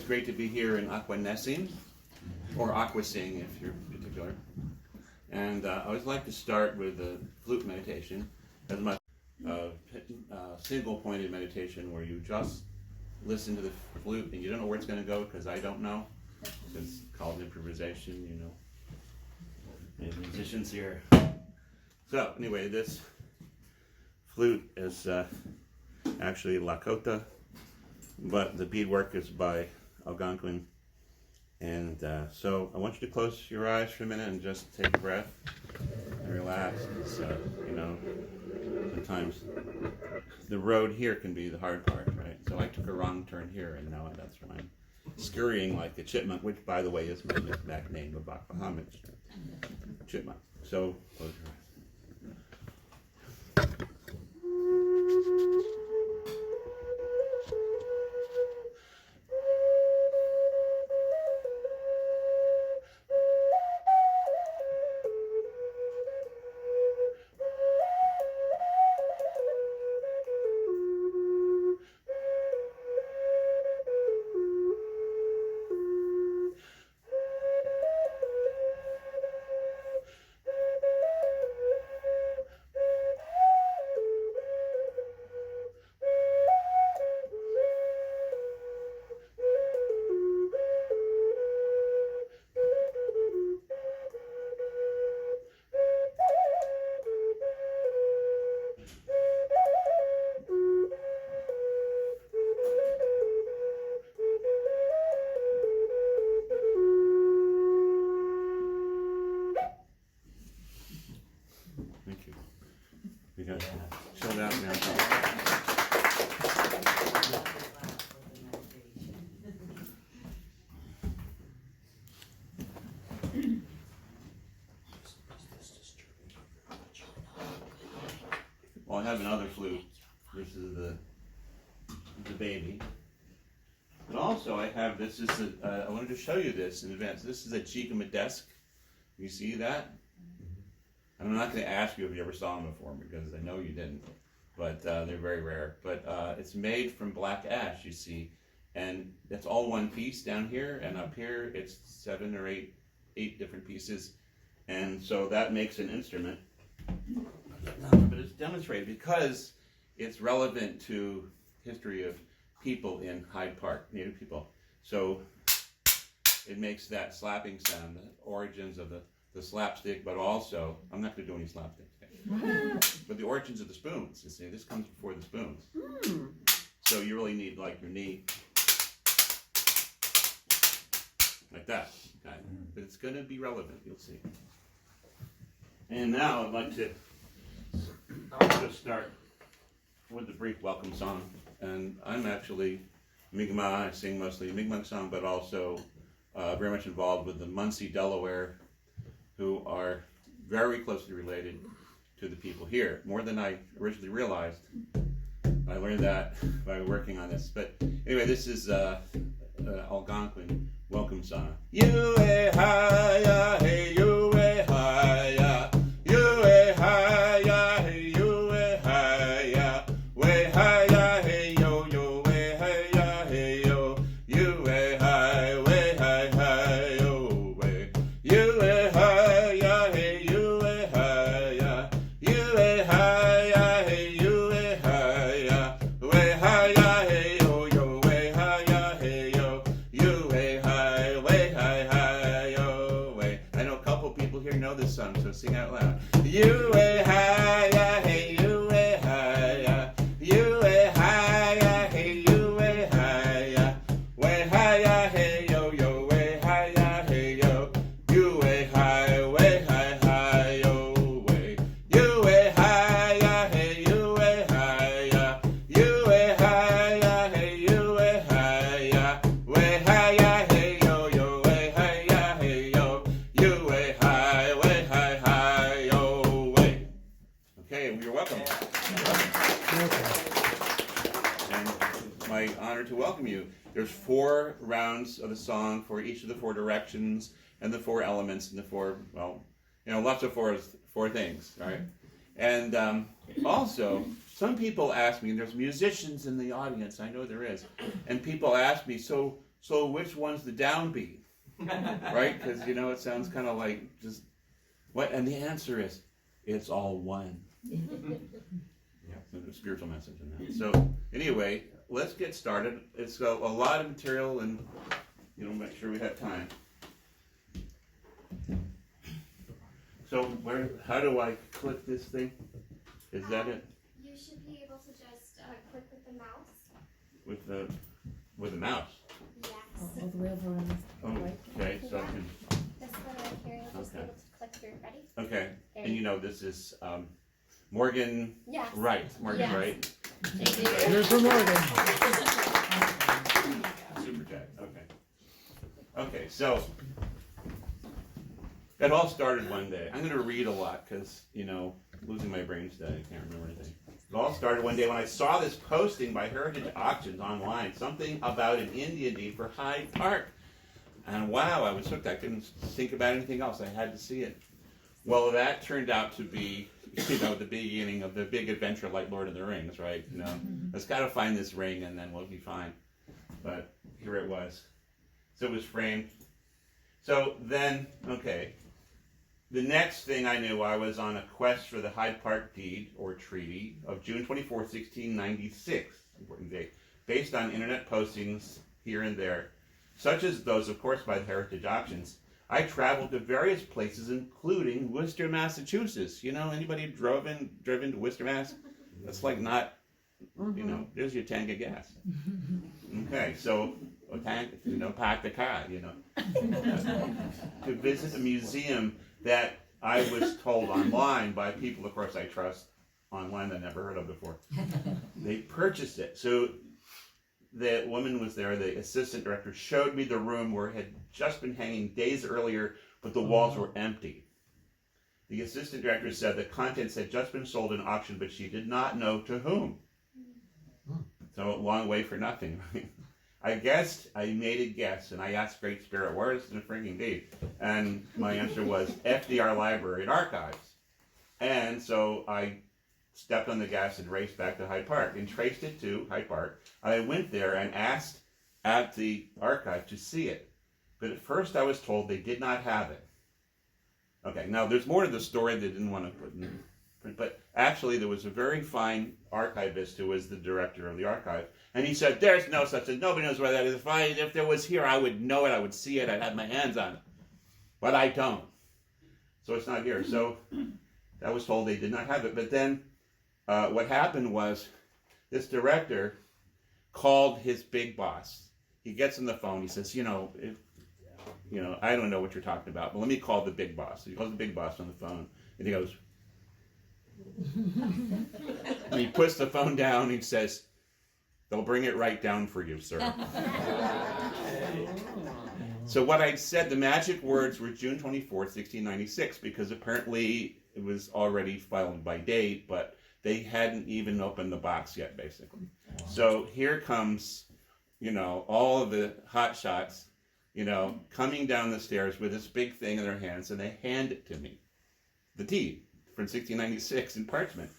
great to be here in Aquanesing, or Aquasing if you're particular. And I always like to start with the flute meditation as much single-pointed meditation where you just listen to the flute and you don't know where it's going to go, because I don't know. It's called improvisation, you know. We have musicians here. So anyway, this flute is actually Lakota, but the beadwork is by Algonquin. And so I want you to close your eyes for a minute and just take a breath and relax. It's, you know, sometimes the road here can be the hard part, right? So I took a wrong turn here, and now that's why I'm scurrying like a chipmunk, which, by the way, is my knickknack name of Bahamas, chipmunk. So close your eyes. Chill out now. Well, I have another flute. This is the baby. But also I have, this is I wanted to show you this in advance. This is a Jigama desk. You see that? I'm not going to ask you if you ever saw them before, because I know you didn't, but they're very rare. But it's made from black ash, you see, and it's all one piece down here, and up here it's 7 or 8 different pieces, and so that makes an instrument. But it's demonstrated because it's relevant to history of people in Hyde Park, Native people. So it makes that slapping sound, the origins of the slapstick, but also, I'm not going to do any slapstick today, but the origins of the spoons. You see, this comes before the spoons. So you really need like your knee, like that. Okay? But it's going to be relevant, you'll see. And now I'd like to just start with the brief welcome song. And I'm actually Mi'kmaq. I sing mostly Mi'kmaq song, but also very much involved with the Muncie, Delaware, who are very closely related to the people here, more than I originally realized. I learned that by working on this. But anyway, this is Algonquin welcome song. You-eh-hi-ya, hey, you-eh-hi-ya, you-eh-hi-ya, hey, you-eh-hi-ya, way-hi-ya, hey, yo, yo, way-hi-ya, hey, yo, you-eh-hi, way-hi-hi, yo, way, you-eh-hi. Song, so sing out loud. You-eh-hi-ya, hey, you-eh-hi-ya, you-eh-hi-ya, hey, you-eh-hi-ya, way-hi-ya, hey, yo, yo, way-hi-ya, hey, yo, you-eh-hi, way-hi-hi, yo, way, you-eh-hi-ya, hey, you-eh-hi-ya, you-eh-hi-ya, hey, you-eh-hi-ya, way-hi-ya, hey, yo, yo, way-hi-ya, hey, yo, you-eh-hi, you're welcome. And my honor to welcome you. There's 4 rounds of the song for each of the 4 directions and the 4 elements and the 4, well, you know, lots of 4 things, right? And also, some people ask me, and there's musicians in the audience, I know there is, and people ask me, so so which one's the downbeat? Right? Because, you know, it sounds kind of like just, what? And the answer is, it's all one. Yeah, there's a spiritual message in that. So, anyway, let's get started. It's a lot of material, and, you know, make sure we have time. So, how do I click this thing? Is that it? You should be able to just click with the mouse. With the mouse? Yes. All the way over on the right. Okay, so I can. This one right here, you'll just be able to click through. Ready? Okay, There and you you know this is Morgan Yes. Wright. Morgan Yes. Wright. Thank you. Here's for Morgan. Super chat. Okay. Okay, so it all started one day. I'm going to read a lot because, you know, losing my brain today. I can't remember anything. It all started one day when I saw this posting by Heritage Auctions online, something about an Indian deed for Hyde Park. And wow, I was hooked. I couldn't think about anything else. I had to see it. Well, that turned out to be, you know, the beginning of the big adventure like Lord of the Rings, right? You know, let's got to find this ring and then we'll be fine. But here it was. So it was framed. So then, okay. The next thing I knew, I was on a quest for the Hyde Park deed or treaty of June 24, 1696, important date, based on internet postings here and there, such as those, of course, by the Heritage Auctions. I traveled to various places, including Worcester, Massachusetts. You know, anybody driven to Worcester, Mass? That's like not, you know, there's your tank of gas. Okay, so a tank, you know, pack the car, you know. To visit a museum that I was told online by people, of course, I trust online that I never heard of before. They purchased it. So the woman was there, the assistant director, showed me the room where it had just been hanging days earlier, but the walls were empty. The assistant director said the contents had just been sold in auction, but she did not know to whom. So a long way for nothing. I guessed, I made a guess, and I asked Great Spirit, where is the freaking deed? And my answer was FDR Library and Archives. And so I stepped on the gas and raced back to Hyde Park and traced it to Hyde Park. I went there and asked at the archive to see it. But at first I was told they did not have it. Okay, now there's more to the story they didn't want to put in print, but actually there was a very fine archivist who was the director of the archive. And he said, there's no such thing. Nobody knows where that is. If there was here, I would know it. I would see it. I'd have my hands on it. But I don't. So it's not here. So I was told they did not have it. But then what happened was this director called his big boss. He gets on the phone. He says, you know, I don't know what you're talking about, but let me call the big boss. So he calls the big boss on the phone. And he goes, and he puts the phone down and he says, they'll bring it right down for you, sir. So what I said, the magic words were June 24th, 1696, because apparently it was already filed by date, but they hadn't even opened the box yet, basically. Wow. So here comes, you know, all of the hot shots, you know, coming down the stairs with this big thing in their hands, and they hand it to me. The deed from 1696 in parchment.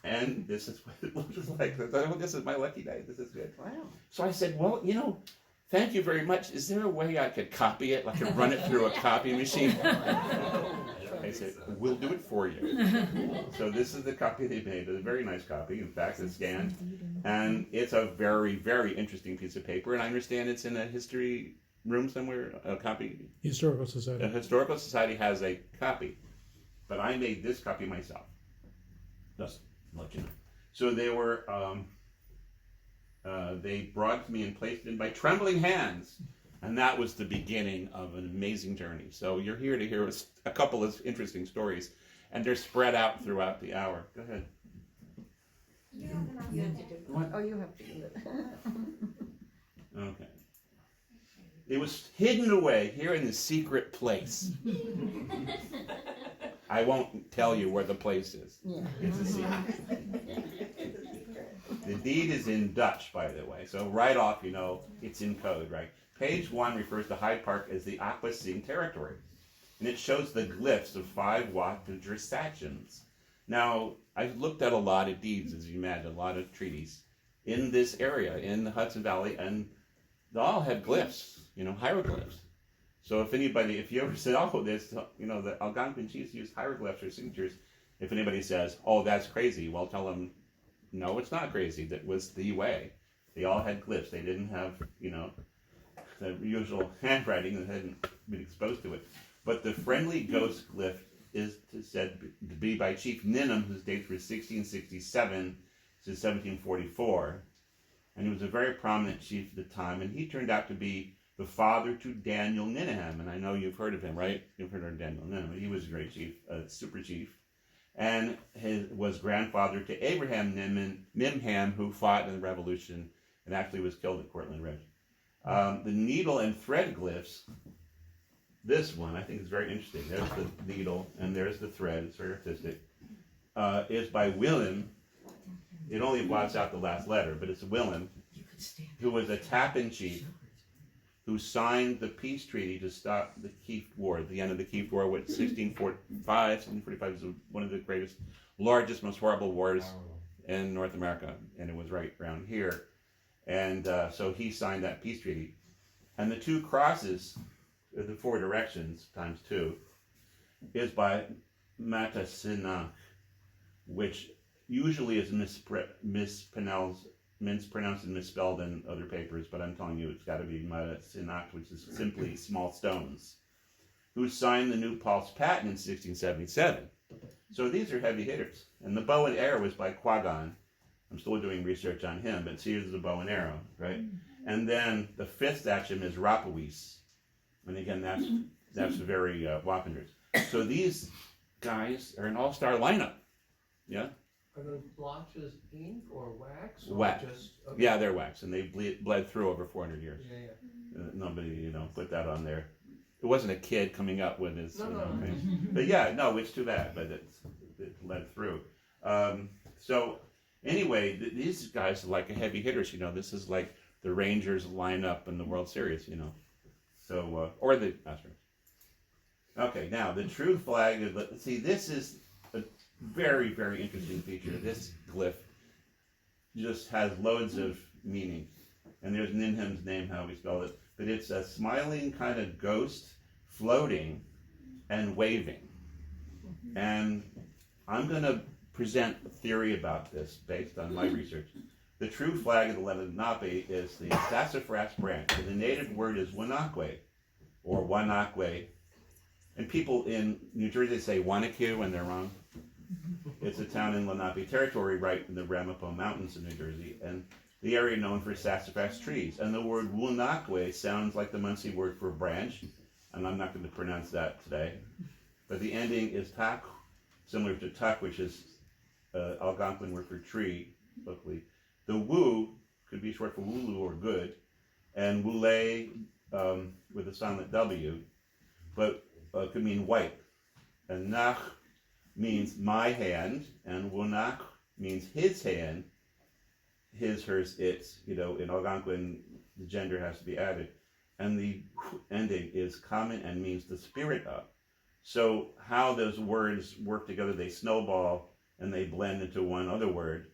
And this is what it looks like. Oh, this is my lucky day. This is good. Wow. So I said, well, you know, thank you very much. Is there a way I could copy it? I could run it through a copy machine? I said, we'll do it for you. So this is the copy they made. It's a very nice copy. In fact, it's scanned. And it's a very, very interesting piece of paper. And I understand it's in a history room somewhere, a copy. Historical Society. The Historical Society has a copy. But I made this copy myself. Just let you know. So they were, they brought it to me and placed it in by trembling hands. And that was the beginning of an amazing journey. So you're here to hear a couple of interesting stories. And they're spread out throughout the hour. Go ahead. You have the mouse. You have to do it. What? Oh, you have to do it. Okay. It was hidden away here in the secret place. I won't tell you where the place is. Yeah. It's a secret. The deed is in Dutch, by the way. So right off, you know, it's in code, right? Page 1 refers to Hyde Park as the Aquasine territory. And it shows the glyphs of 5 Wattager sections. Now, I've looked at a lot of deeds, as you imagine, a lot of treaties in this area, in the Hudson Valley and they all had glyphs, hieroglyphs. So if you ever said, oh, this, the Algonquin chiefs used hieroglyphs or signatures, if anybody says, oh, that's crazy, well, tell them, no, it's not crazy. That was the way. They all had glyphs. They didn't have, the usual handwriting that hadn't been exposed to it. But the friendly ghost glyph is said to be by Chief Ninum, whose dates were 1667 to 1744. And he was a very prominent chief at the time, and he turned out to be the father to Daniel Ninham. And I know you've heard of him, right? You've heard of Daniel Ninham. He was a great chief, a super chief. And was grandfather to Abraham Nimham, who fought in the Revolution and actually was killed at Cortland Ridge. The needle and thread glyphs, this one I think is very interesting. There's the needle and there's the thread. It's very artistic. Is by Willem. It only blots out the last letter, but it's Willem, who was a Tappan chief who signed the peace treaty to stop the Kieft War, the end of the Kieft War, which 1645 is one of the greatest, largest, most horrible wars in North America, and it was right around here. And so he signed that peace treaty. And the two crosses, the four directions, times two, is by Matasinach, which usually is mispronounced and misspelled in other papers, but I'm telling you it's got to be Matasinach, which is simply small stones, who signed the New Paltz patent in 1677. So these are heavy hitters. And the bow and arrow is by Quagan. I'm still doing research on him, but see, here's the bow and arrow, right? And then the fifth action is Rapawis. And again, that's very Wappingers. So these guys are an all-star lineup. Yeah? Are those blotches ink or wax? Or Wax. Just, okay. Yeah, they're wax, and they bled through over 400 years. Yeah. Nobody, put that on there. It wasn't a kid coming up with his, No. thing. But yeah, no, it's too bad, but it bled through. So anyway, these guys are like heavy hitters. This is like the Rangers lineup in the World Series. So or the Astros. Okay, now the true flag is. See, this is a very, very interesting feature. This glyph just has loads of meaning. And there's Ninham's name, how we spell it. But it's a smiling kind of ghost floating and waving. And I'm going to present a theory about this based on my research. The true flag of the Lenape is the sassafras branch. And the native word is Wanakwe, or Wanakwe. And people in New Jersey say Wanakwe when they're wrong. It's a town in Lenape Territory, right in the Ramapo Mountains in New Jersey, and the area known for sassafras trees. And the word Wanakwe sounds like the Muncie word for branch, and I'm not going to pronounce that today. But the ending is tak, similar to tuck, which is Algonquin word for tree, locally. The woo could be short for wulu or good, and wule with a silent W, but could mean white. And nach means my hand, and wunak means his hand, his, hers, its. In Algonquin, the gender has to be added. And the ending is common and means the spirit of. So how those words work together, they snowball and they blend into one other word,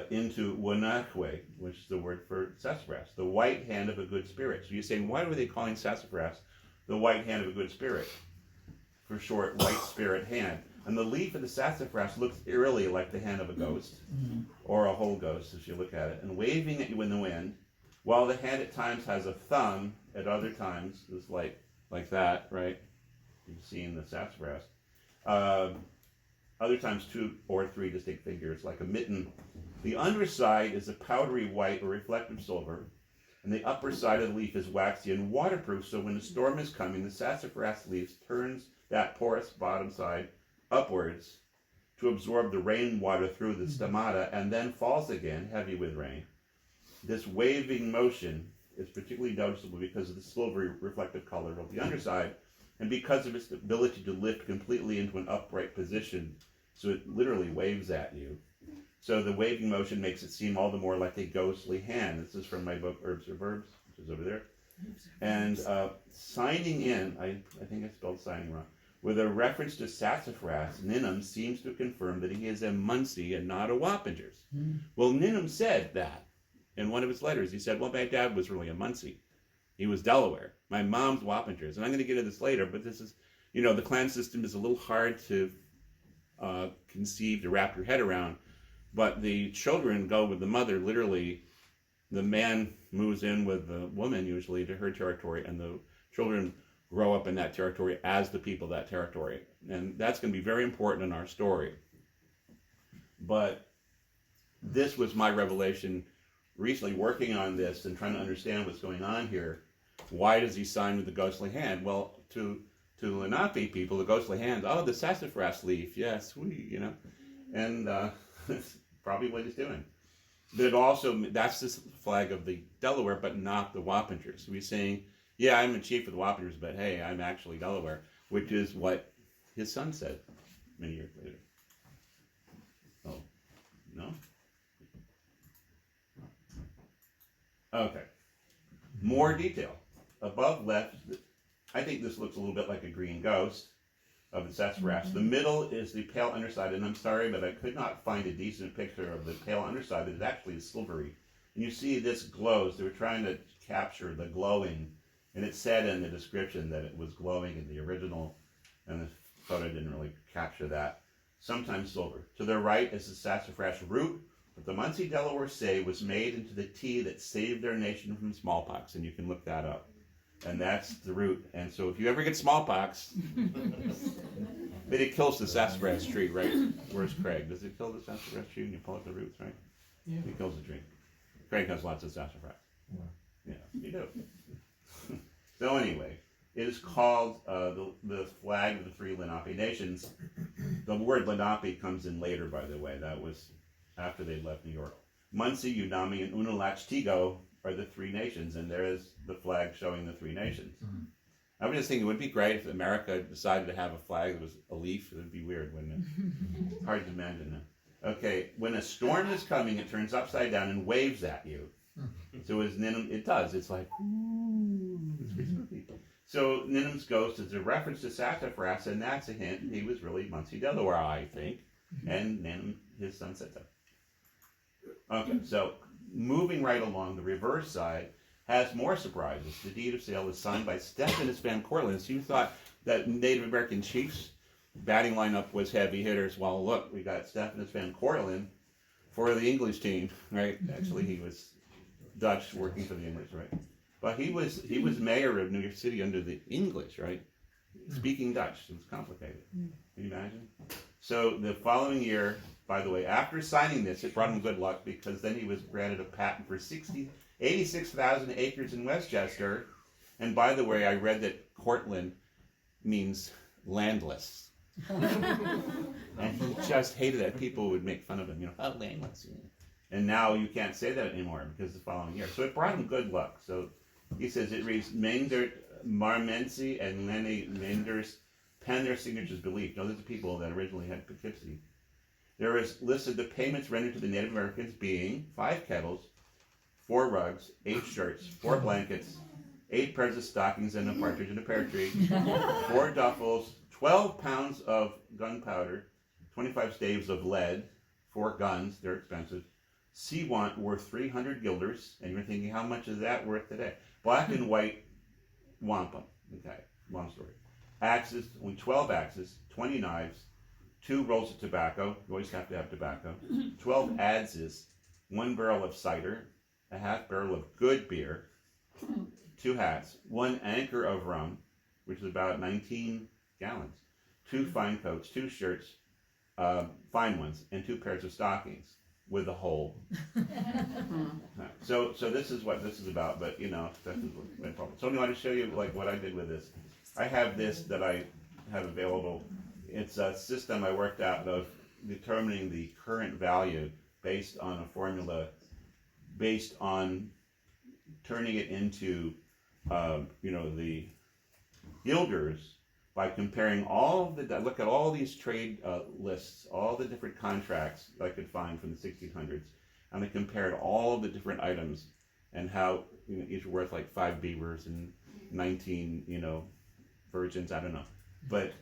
into Wanakwe, which is the word for sassafras, the white hand of a good spirit. So you're saying, why were they calling sassafras the white hand of a good spirit? For short, white spirit hand. And the leaf of the sassafras looks eerily like the hand of a ghost, or a whole ghost if you look at it, and waving at you in the wind, while the hand at times has a thumb, at other times is like that, right? You've seen the sassafras. Other times 2 or 3 distinct figures, like a mitten. The underside is a powdery white or reflective silver, and the upper side of the leaf is waxy and waterproof, so when a storm is coming, the sassafras leaf turns that porous bottom side upwards to absorb the rainwater through the stomata and then falls again, heavy with rain. This waving motion is particularly noticeable because of the silvery reflective color of the underside and because of its ability to lift completely into an upright position, so it literally waves at you. So the waving motion makes it seem all the more like a ghostly hand. This is from my book Herbs or Verbs, which is over there. And signing in, I think I spelled signing wrong, with a reference to sassafras, Ninum seems to confirm that he is a Muncie and not a Wappingers. Well, Ninum said that. in one of his letters. He said, well, my dad was really a Muncie. He was Delaware. My mom's Wappingers. And I'm going to get into this later, but this is, the clan system is a little hard to conceive, to wrap your head around. But the children go with the mother, literally. The man moves in with the woman, usually, to her territory, and the children grow up in that territory as the people of that territory. And that's going to be very important in our story. But this was my revelation recently, working on this and trying to understand what's going on here. Why does he sign with the ghostly hand? Well, to Lenape people, the ghostly hand, the sassafras leaf, yes, and that's probably what he's doing. But it also, that's the flag of the Delaware, but not the Wappingers. So he's saying, yeah, I'm a chief of the Wappingers, but hey, I'm actually Delaware, which is what his son said many years later. Oh, no? Okay. More detail. Above left, I think this looks a little bit like a green ghost of the sassafras. The middle is the pale underside, and I'm sorry, but I could not find a decent picture of the pale underside that is actually silvery. And you see this glows. They were trying to capture the glowing, and it said in the description that it was glowing in the original, and the photo didn't really capture that. Sometimes silver. To the right is the sassafras root, that the Muncie Delaware say was made into the tea that saved their nation from smallpox, and you can look that up. And that's the root. And so if you ever get smallpox, but it kills the sassafras tree, right? Where's Craig? Does it kill the sassafras tree when you pull up the roots, right? Yeah. It kills the tree. Craig has lots of sassafras. Yeah, you do. So anyway, it is called the flag of the three Lenape nations. The word Lenape comes in later, by the way. That was after they left New York. Muncie, Unami, and Unalachtigo are the three nations, and there is the flag showing the three nations. Mm-hmm. I was just thinking it would be great if America decided to have a flag that was a leaf. It would be weird, wouldn't it? Hard to imagine that. Okay, when a storm is coming, it turns upside down and waves at you. So as Ninum, it does. It's like, ooh, it's pretty spooky. So Ninum's ghost is a reference to sassafras, and that's a hint he was really Muncie, Delaware, I think. And Ninum, his son, said so. Okay, so moving right along, the reverse side has more surprises. The deed of sale is signed by Stephanus Van Cortlandt. So you thought that Native American chiefs' batting lineup was heavy hitters. Well, look, we got Stephanus Van Cortlandt for the English team, right? Actually, he was Dutch working for the English, right? But he was mayor of New York City under the English, right? Speaking Dutch. It was complicated. Can you imagine? So the following year, by the way, after signing this, it brought him good luck because then he was granted a patent for 86,000 acres in Westchester. And by the way, I read that Cortland means landless. And he just hated that. People would make fun of him, landless. And now you can't say that anymore because the following year. So it brought him good luck. So he says it reads, Maindert, Marmensi, and Lenny Mainders pen their signatures belief. Those are the people that originally had Poughkeepsie. There is listed the payments rendered to the Native Americans being 5 kettles, 4 rugs, 8 shirts, 4 blankets, 8 pairs of stockings and a partridge in a pear tree, 4 duffels, 12 pounds of gunpowder, 25 staves of lead, 4 guns, they're expensive, sea want worth 300 guilders, and you're thinking, how much is that worth today? Black and white wampum, okay, long story. Axes, only 12 axes, 20 knives, 2 rolls of tobacco, you always have to have tobacco, 12 adzes, 1 barrel of cider, a half barrel of good beer, 2 hats, 1 anchor of rum, which is about 19 gallons, 2 fine coats, 2 shirts, fine ones, and 2 pairs of stockings with a hole. So this is what this is about, but that's my problem. So I want to show you like what I did with this. I have this that I have available. It's a system I worked out of determining the current value based on a formula based on turning it into, the guilders by comparing look at all these trade lists, all the different contracts I could find from the 1600s, and I compared all the different items and how each were worth like 5 beavers and 19, virgins, I don't know. But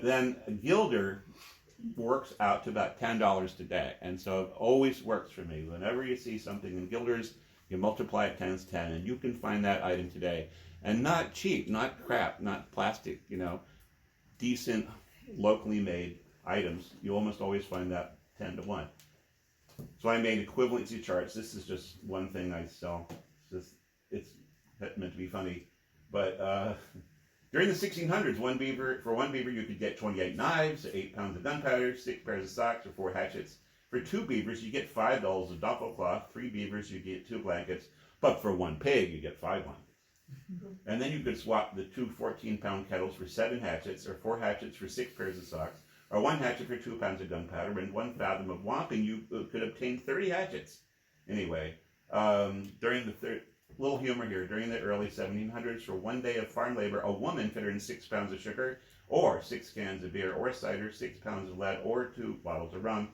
then a guilder works out to about $10 today, and so it always works for me. Whenever you see something in Gilders, you multiply it times 10, and you can find that item today, and not cheap, not crap, not plastic. Decent, locally made items. You almost always find that 10 to 1. So I made equivalency charts. This is just one thing I sell. It's meant to be funny, but during the 1600s, for one beaver you could get 28 knives, 8 pounds of gunpowder, 6 pairs of socks, or 4 hatchets. For 2 beavers, you get 5 dolls of duffel cloth. 3 beavers, you get 2 blankets. But for 1 pig, you get 5 blankets. And then you could swap the 2 14-pound kettles for 7 hatchets, or 4 hatchets for 6 pairs of socks, or 1 hatchet for 2 pounds of gunpowder. And 1 fathom of wampum, you could obtain 30 hatchets. Anyway, little humor here, during the early 1700s, for 1 day of farm labor, a woman could earn 6 pounds of sugar, or 6 cans of beer, or cider, 6 pounds of lead, or 2 bottles of rum.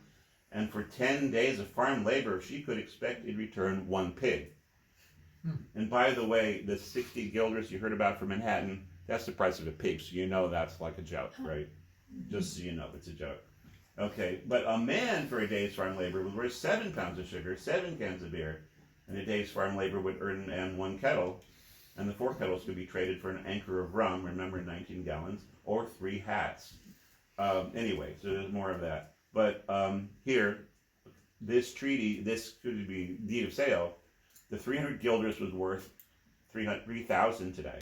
And for 10 days of farm labor, she could expect in return 1 pig. And by the way, the 60 guilders you heard about from Manhattan, that's the price of a pig, so you know that's like a joke, right? Just so you know, it's a joke. Okay, but a man for a day's farm labor was worth 7 pounds of sugar, 7 cans of beer, and a day's farm labor would earn 1 kettle, and the 4 kettles could be traded for an anchor of rum, remember 19 gallons, or 3 hats. Anyway, so there's more of that. But here, this treaty, this could be deed of sale, the 300 guilders was worth 3,000 today.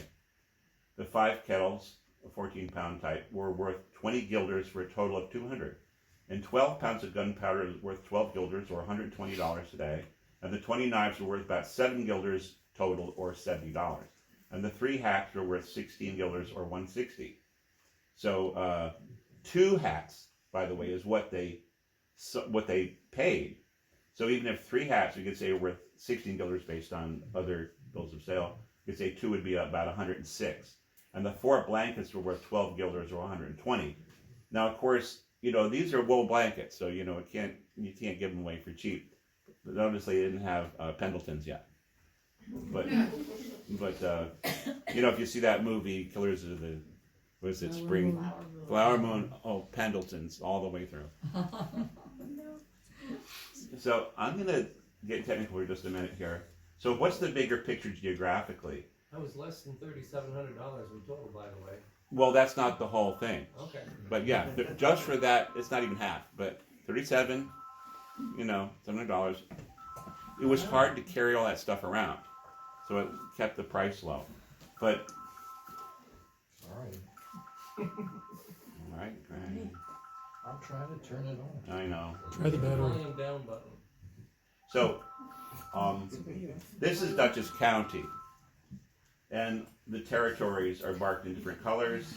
The 5 kettles, a 14-pound type, were worth 20 guilders for a total of 200. And 12 pounds of gunpowder is worth 12 guilders, or $120 today. And the 20 knives were worth about 7 guilders total, or $70. And the 3 hats were worth 16 guilders, or $160. So 2 hats, by the way, is what they paid. So even if 3 hats, we could say, are worth 16 guilders based on other bills of sale, we could say 2 would be about 106. And the 4 blankets were worth 12 guilders, or 120. Now, of course, these are wool blankets, so you can't give them away for cheap. But obviously, they didn't have Pendletons yet. But if you see that movie, Killers of the, what is it, Spring? Flower Moon. Oh, Pendletons all the way through. So I'm going to get technical for just a minute here. So what's the bigger picture geographically? That was less than $3,700 in total, by the way. Well, that's not the whole thing. Okay. But yeah, just for that, it's not even half. But $700. It was hard to carry all that stuff around, so it kept the price low. But Sorry. all right, great. I'm trying to turn it on. I know. Try the battery. Volume down button. So this is Dutchess County, and the territories are marked in different colors,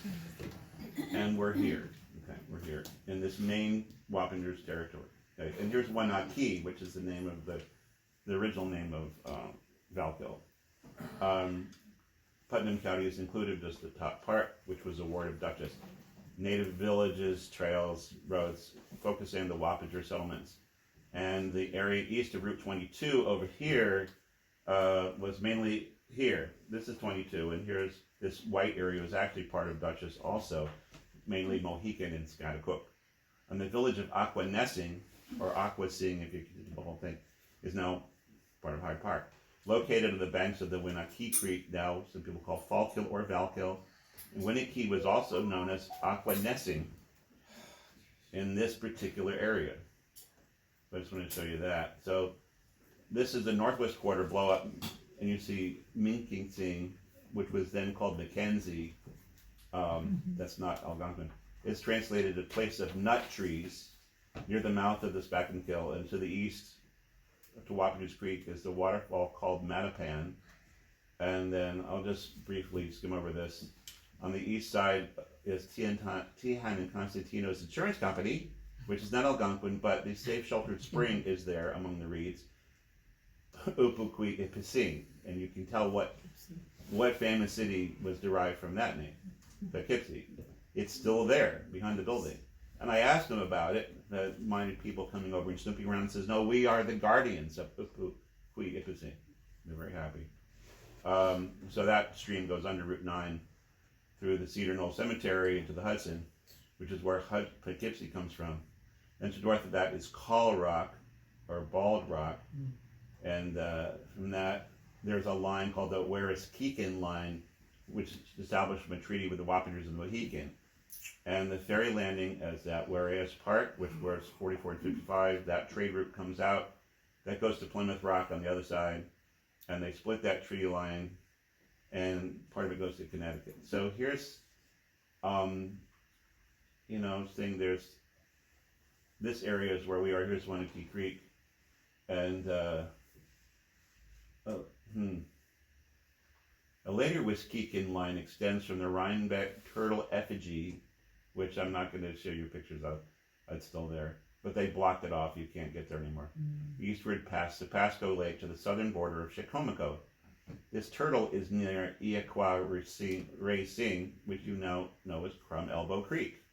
and we're here. Okay, we're here in this main Wappingers territory. Okay, and here's Wanakee, which is the name of the original name of Valkill. Putnam County is included, just the top part, which was a ward of Dutchess. Native villages, trails, roads, focusing on the Wappinger settlements. And the area east of Route 22 over here was mainly here. This is 22, and here's this white area was actually part of Dutchess also, mainly Mohican and Schaghticoke. And the village of Aquanessing, or Aquasing if you do the whole thing, is now part of Hyde Park. Located on the banks of the Winakee Creek, now some people call Fallkill or Valkill. And Winakee was also known as Aquanessing in this particular area. I just want to show you that. So this is the northwest quarter blow up, and you see Minkinsing, which was then called Mackenzie. That's not Algonquin. It's translated a place of nut trees near the mouth of the Spackenkill, and to the east to Wappingers Creek is the waterfall called Mattapan. And then I'll just briefly skim over this. On the east side is Tihan and Constantino's insurance company, which is not Algonquin, but the safe sheltered spring is there among the reeds. Upukwi Ipising, and you can tell what famous city was derived from that name, Poughkeepsie. It's still there behind the building. And I asked them about it, the minded people coming over and snooping around, and says, no, we are the guardians of Upukwi Ipising. They're very happy. So that stream goes under Route 9 through the Cedar Knoll Cemetery into the Hudson. which is where Poughkeepsie comes from. And to the north of that is Call Rock, or Bald Rock. And from that, there's a line called the Wariskikan line, which is established from a treaty with the Wappingers and the Mohegan. And the ferry landing is at Warias Park, which was 44 and 55. That trade route comes out. That goes to Plymouth Rock on the other side. And they split that treaty line, and part of it goes to Connecticut. So here's, saying there's, this area is where we are. Here's Winnicke Creek. And, a later Wiskekin line extends from the Rhinebeck turtle effigy, which I'm not going to show you pictures of. It's still there. But they blocked it off. You can't get there anymore. Eastward past Sapasco Lake to the southern border of Chicomico. This turtle is near Iaqua Racing, which you now know as Crum Elbow Creek.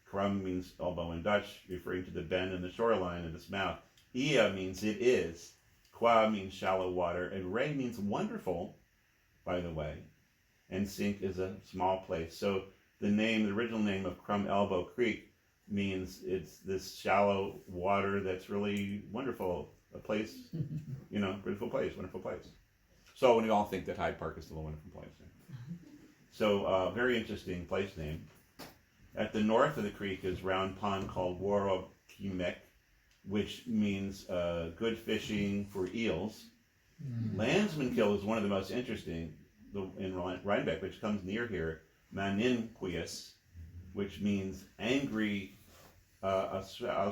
Crum means elbow in Dutch, referring to the bend in the shoreline of its mouth. Ia means it is. Qua means shallow water. And Ray means wonderful, by the way. And Sink is a small place. So the original name of Crum Elbow Creek means it's this shallow water that's really wonderful. A place, beautiful place, wonderful place. So when you all think that Hyde Park is still a wonderful place. So very interesting place name. At the north of the creek is round pond called Worokimek, which means good fishing for eels. Landsmankill is one of the most interesting in Rhinebeck, which comes near here. Maninquius, which means angry, a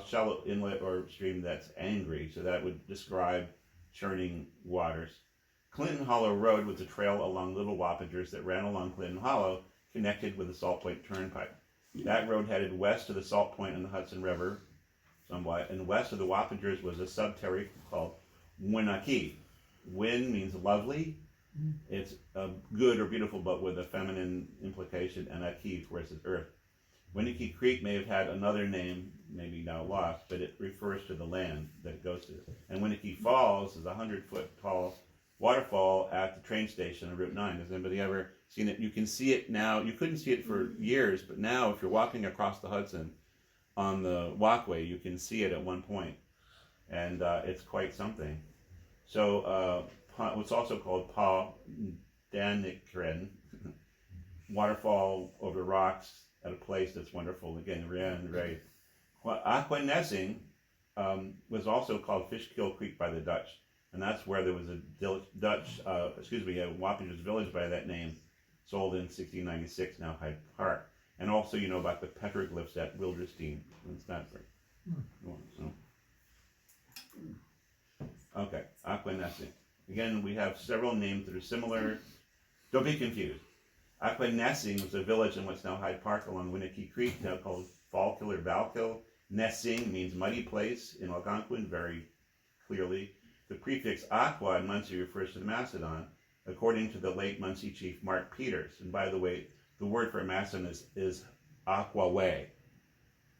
shallow inlet or stream that's angry. So that would describe churning waters. Clinton Hollow Road was a trail along Little Wappingers that ran along Clinton Hollow, connected with the Salt Point Turnpike. That road headed west to the Salt Point and the Hudson River, somewhat, and west of the Wappingers was a sub-territory called Winnicke. Win means lovely. It's good or beautiful, but with a feminine implication, and Aki, where it says earth. Winnicke Creek may have had another name, maybe now lost, but it refers to the land that it goes to. And Winnicke Falls is a 100-foot tall waterfall at the train station on Route 9. Has anybody ever seen it? You can see it now. You couldn't see it for years, but now if you're walking across the Hudson on the walkway, you can see it at one point. And it's quite something. So what's also called Pa Danikren, waterfall over rocks at a place that's wonderful. Again, Ray. Aquanessing was also called Fishkill Creek by the Dutch. And that's where there was a a Wappingers village by that name, sold in 1696, now Hyde Park. And also, about the petroglyphs at Wilderstein in Stratford. Okay, Aquanessing. Again, we have several names that are similar. Don't be confused. Aquanessing was a village in what's now Hyde Park along Winnicke Creek, now called Fallkill or Valkill. Nessing means muddy place in Algonquin, very clearly. The prefix aqua in Muncie refers to the Mastodon, according to the late Muncie chief Mark Peters. And by the way, the word for Mastodon is aqua way,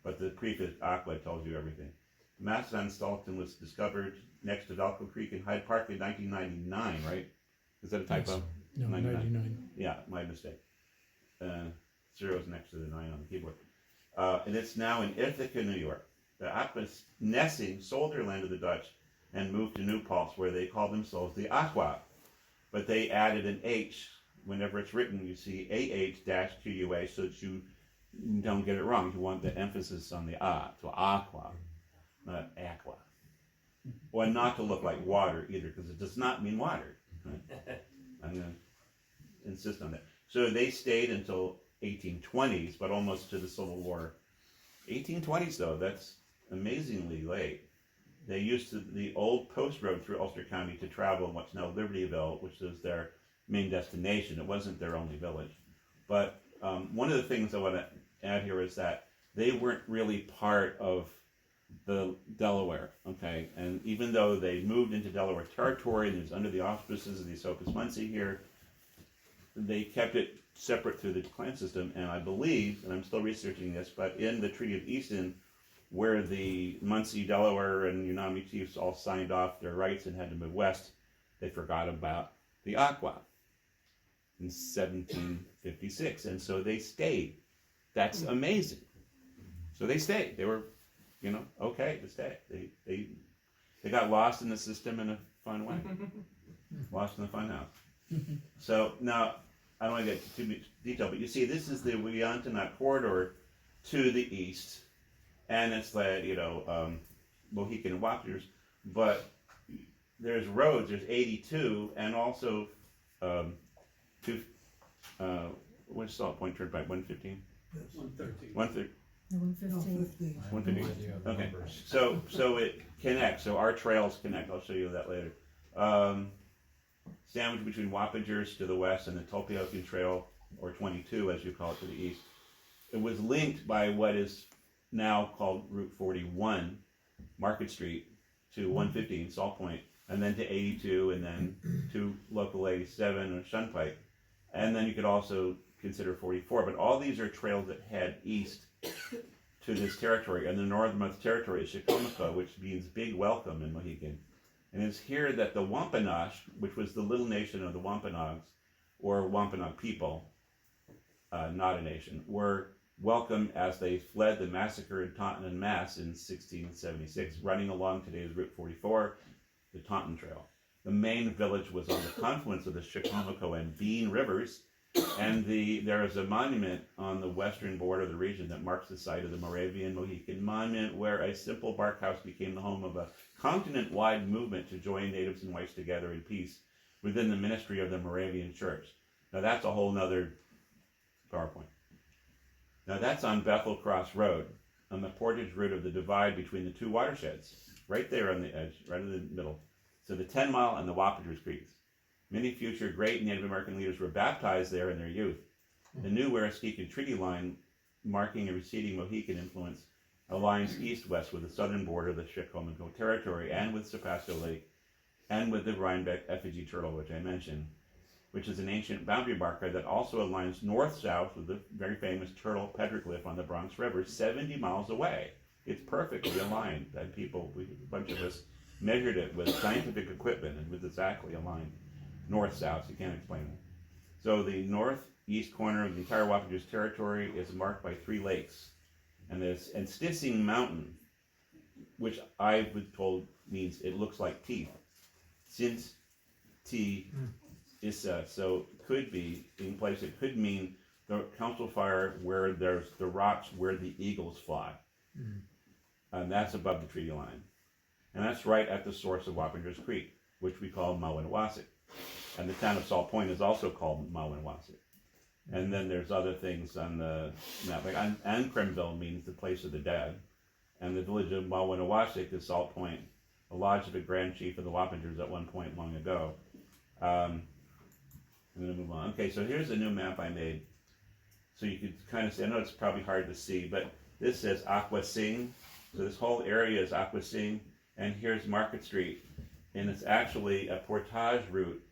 but the prefix aqua tells you everything. The Mastodon skeleton was discovered next to Valco Creek in Hyde Park in 1999, right? Is that a typo? No, 99. Yeah, my mistake. Zero's next to the 9 on the keyboard. And it's now in Ithaca, New York. The Aquanessing sold their land to the Dutch and moved to New Paltz, where they call themselves the Aqua. But they added an H. Whenever it's written, you see AH-QUA so that you don't get it wrong. You want the emphasis on the A, so aqua, not aqua. Or not to look like water either, because it does not mean water. Right? I'm going to insist on that. So they stayed until 1820s, but almost to the Civil War. 1820s, though, that's amazingly late. They used the old post road through Ulster County to travel in what's now Libertyville, which is their main destination. It wasn't their only village. But one of the things I want to add here is that they weren't really part of the Delaware, okay? And even though they moved into Delaware territory and it was under the auspices of the Esopus Muncie here, they kept it separate through the clan system. And I believe, and I'm still researching this, but in the Treaty of Easton, where the Muncie, Delaware, and Unami chiefs all signed off their rights and had to move west, they forgot about the Aqua in 1756, and so they stayed. That's amazing. So they stayed. They were, okay to stay. They got lost in the system in a fun way. Lost in the fun house. So now, I don't want to get too much detail, but you see this is the Williamtonut corridor to the east. And it's like, Mohican Wapichers, but there's roads, there's 82, and also, what's Salt Point Turnpike, 115? 113. 130. The 115. 150. No idea Okay. numbers. So it connects. So our trails connect. I'll show you that later. Sandwiched between Wappingers to the west and the Tolpiocan Trail, or 22 as you call it, to the east. It was linked by what is now called Route 41, Market Street, to 115, Salt Point, and then to 82, and then to Local 87 or Shunpike. And then you could also consider 44. But all these are trails that head east to this territory. And the northernmost territory is Chicomico, which means big welcome in Mohican. And it's here that the Wampanoag, which was the little nation of the Wampanoags, or Wampanoag people, not a nation, were welcomed as they fled the massacre in Taunton and Mass in 1676, running along today's Route 44, the Taunton Trail. The main village was on the confluence of the Chicomico and Bean rivers, and there is a monument on the western border of the region that marks the site of the Moravian Mohican Monument, where a simple bark house became the home of a continent-wide movement to join natives and whites together in peace within the ministry of the Moravian Church. Now that's a whole nother PowerPoint. Now that's on Bethel Cross Road, on the portage route of the divide between the two watersheds, right there on the edge, right in the middle. So the 10 Mile and the Wappingers Creeks. Many future great Native American leaders were baptized there in their youth. The new Wereskeekan Treaty Line, marking a receding Mohican influence, aligns east-west with the southern border of the Chicomico territory and with Sapasco Lake and with the Rhinebeck effigy turtle, which I mentioned, which is an ancient boundary marker that also aligns north-south with the very famous turtle petroglyph on the Bronx River 70 miles away. It's perfectly aligned, and a bunch of us measured it with scientific equipment and was exactly aligned. North-south, you can't explain it. So the northeast corner of the entire Wappingers territory is marked by 3 lakes. And Stissing Mountain, which I was told means it looks like teeth. Since T Issa, so it could be, in place it could mean the council fire where there's the rocks where the eagles fly. And that's above the treaty line. And that's right at the source of Wappingers Creek, which we call Mawinawasik. And the town of Salt Point is also called Mawinawasik. And then there's other things on the map, like Ancremville means the place of the dead. And the village of Mawinawasik is Salt Point, a lodge of a grand chief of the Wappingers at one point long ago. I'm going to move on. Okay, so here's a new map I made. So you could kind of see, I know it's probably hard to see, but this says Aqua Sing. So this whole area is Aqua Sing. And here's Market Street. And it's actually a portage route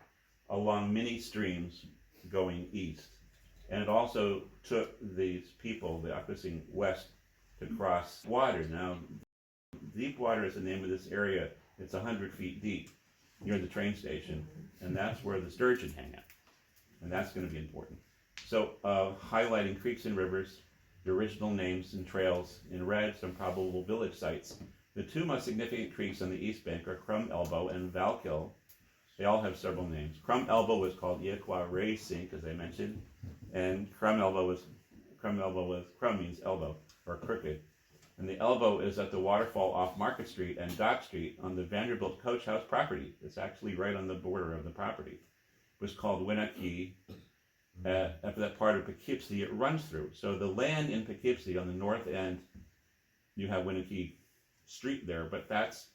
along many streams going east. And it also took these people, the Aquasing west, to cross water. Now, deep water is the name of this area. It's 100 feet deep near the train station, and that's where the sturgeon hang out. And that's going to be important. So, highlighting creeks and rivers, the original names and trails, in red, some probable village sites. The 2 most significant creeks on the east bank are Crum Elbow and Valkill. They all have several names. Crum Elbow was called Iaqua Ray Sink, as I mentioned, and Crum means elbow, or crooked. And the elbow is at the waterfall off Market Street and Dock Street on the Vanderbilt Coach House property. It's actually right on the border of the property. It was called Winaki. After that part of Poughkeepsie it runs through. So the land in Poughkeepsie on the north end, you have Winaki Street there, but that's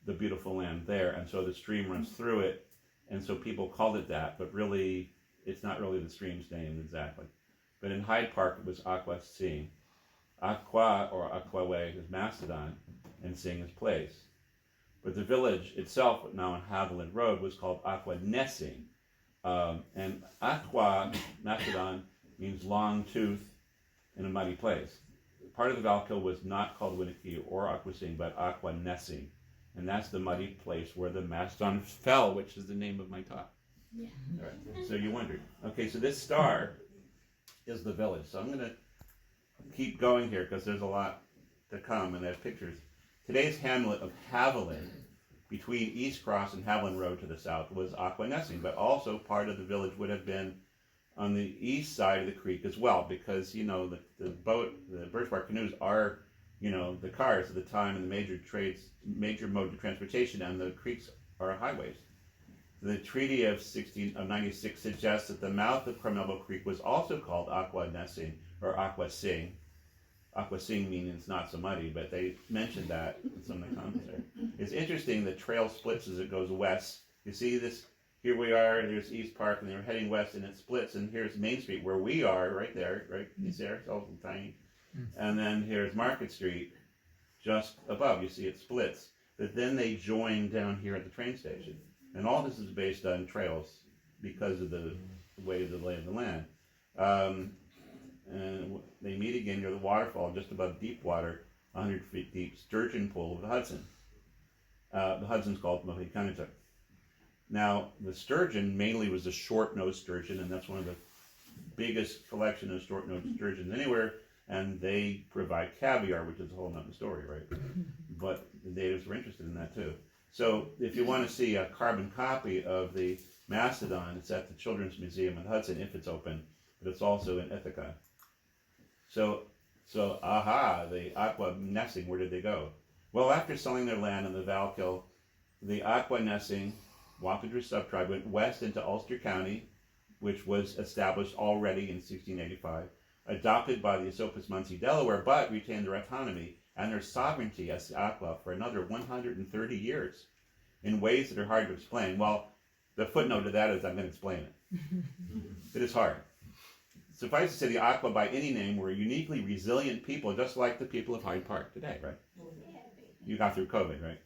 the beautiful land there. And so the stream runs through it. And so people called it that, but really, it's not really the stream's name exactly. But in Hyde Park, it was Aqua Sing. Aqua, or Aquaway, is Mastodon, and Sing is place. But the village itself, now on Haviland Road, was called Aqua Nessing. And Aqua, Mastodon, means long tooth in a muddy place. Part of the Valkill was not called Winaki or Aqua Sing, but Aqua Nessing. And that's the muddy place where the Mastodon fell, which is the name of my talk. Yeah. All right. So you wondered. Okay, so this star is the village. So I'm going to keep going here because there's a lot to come, and I have pictures. Today's hamlet of Haviland, between East Cross and Haviland Road to the south, was Aquanessing, but also part of the village would have been on the east side of the creek as well, because, you know, the birch bark canoes are, you know, the cars of the time and the major mode of transportation, and the creeks are highways. The Treaty of 96 suggests that the mouth of Carmelo Creek was also called Aquanessing or Aquasing. Aquasing meaning it's not so muddy, but they mentioned that in some of the comments there. It's interesting, the trail splits as it goes west. You see this? Here we are, there's East Park, and they're heading west, and it splits, and here's Main Street, where we are, right there, right? You see there? It's all tiny. And then here's Market Street, just above. You see it splits. But then they join down here at the train station. And all this is based on trails because of the way of the lay of the land. And they meet again near the waterfall just above Deepwater, 100 feet deep, Sturgeon Pool of the Hudson. The Hudson's called Mohicanatuck. Now, the sturgeon mainly was a short-nosed sturgeon, and that's one of the biggest collection of short-nosed sturgeons anywhere, and they provide caviar, which is a whole nother story, right? But the natives were interested in that too. So if you want to see a carbon copy of the Mastodon, it's at the Children's Museum in Hudson, if it's open, but it's also in Ithaca. So the Aquanessing, where did they go? Well, after selling their land on the Valkill, the Aquanessing Wappinger subtribe went west into Ulster County, which was established already in 1685, adopted by the Esopus Muncie, Delaware, but retained their autonomy and their sovereignty as the Aqua for another 130 years in ways that are hard to explain. Well, the footnote to that is I'm going to explain it. It is hard. Suffice to say, the Aqua by any name were a uniquely resilient people, just like the people of Hyde Park today, right? You got through COVID, right?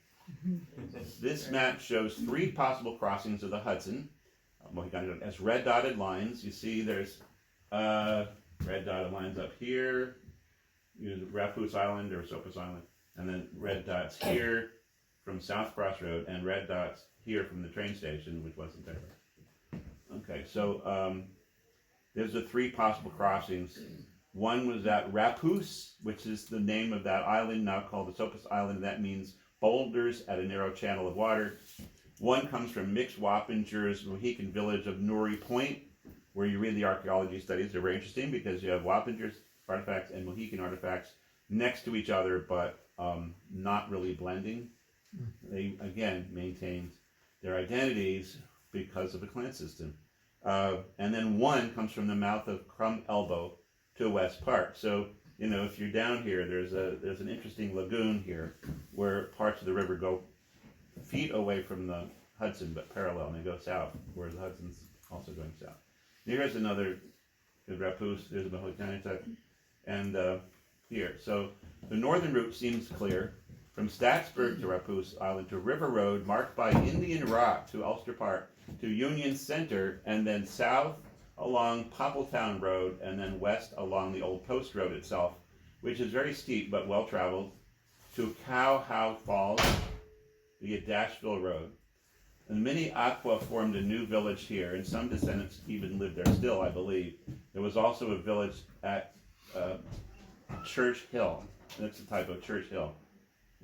This map shows 3 possible crossings of the Hudson, as red dotted lines. You see there's red dotted lines up here, Rapus Island or Esopus Island, and then red dots here from South Cross Road, and red dots here from the train station, which wasn't there. Okay, so there's the 3 possible crossings. One was at Rapus, which is the name of that island, now called Esopus Island. That means boulders at a narrow channel of water. One comes from Mix Wappinger's Mohican village of Newry Point, where you read the archaeology studies. They're very interesting because you have Wappinger's artifacts and Mohican artifacts next to each other, but not really blending. They, again, maintained their identities because of the clan system. And then one comes from the mouth of Crum Elbow to West Park. So, you know, if you're down here, there's an interesting lagoon here where parts of the river go feet away from the Hudson, but parallel, and they go south, where the Hudson's also going south. Here's another Rapus, there's the Mohicanatuck, and here. So the northern route seems clear, from Statsburg to Rapus Island to River Road, marked by Indian Rock to Ulster Park, to Union Center, and then south along Poppletown Road, and then west along the Old Post Road itself, which is very steep but well traveled, to Cow Falls, the Dashville Road. And many Aqua formed a new village here, and some descendants even live there still, I believe. There was also a village at Church Hill. That's the type of Church Hill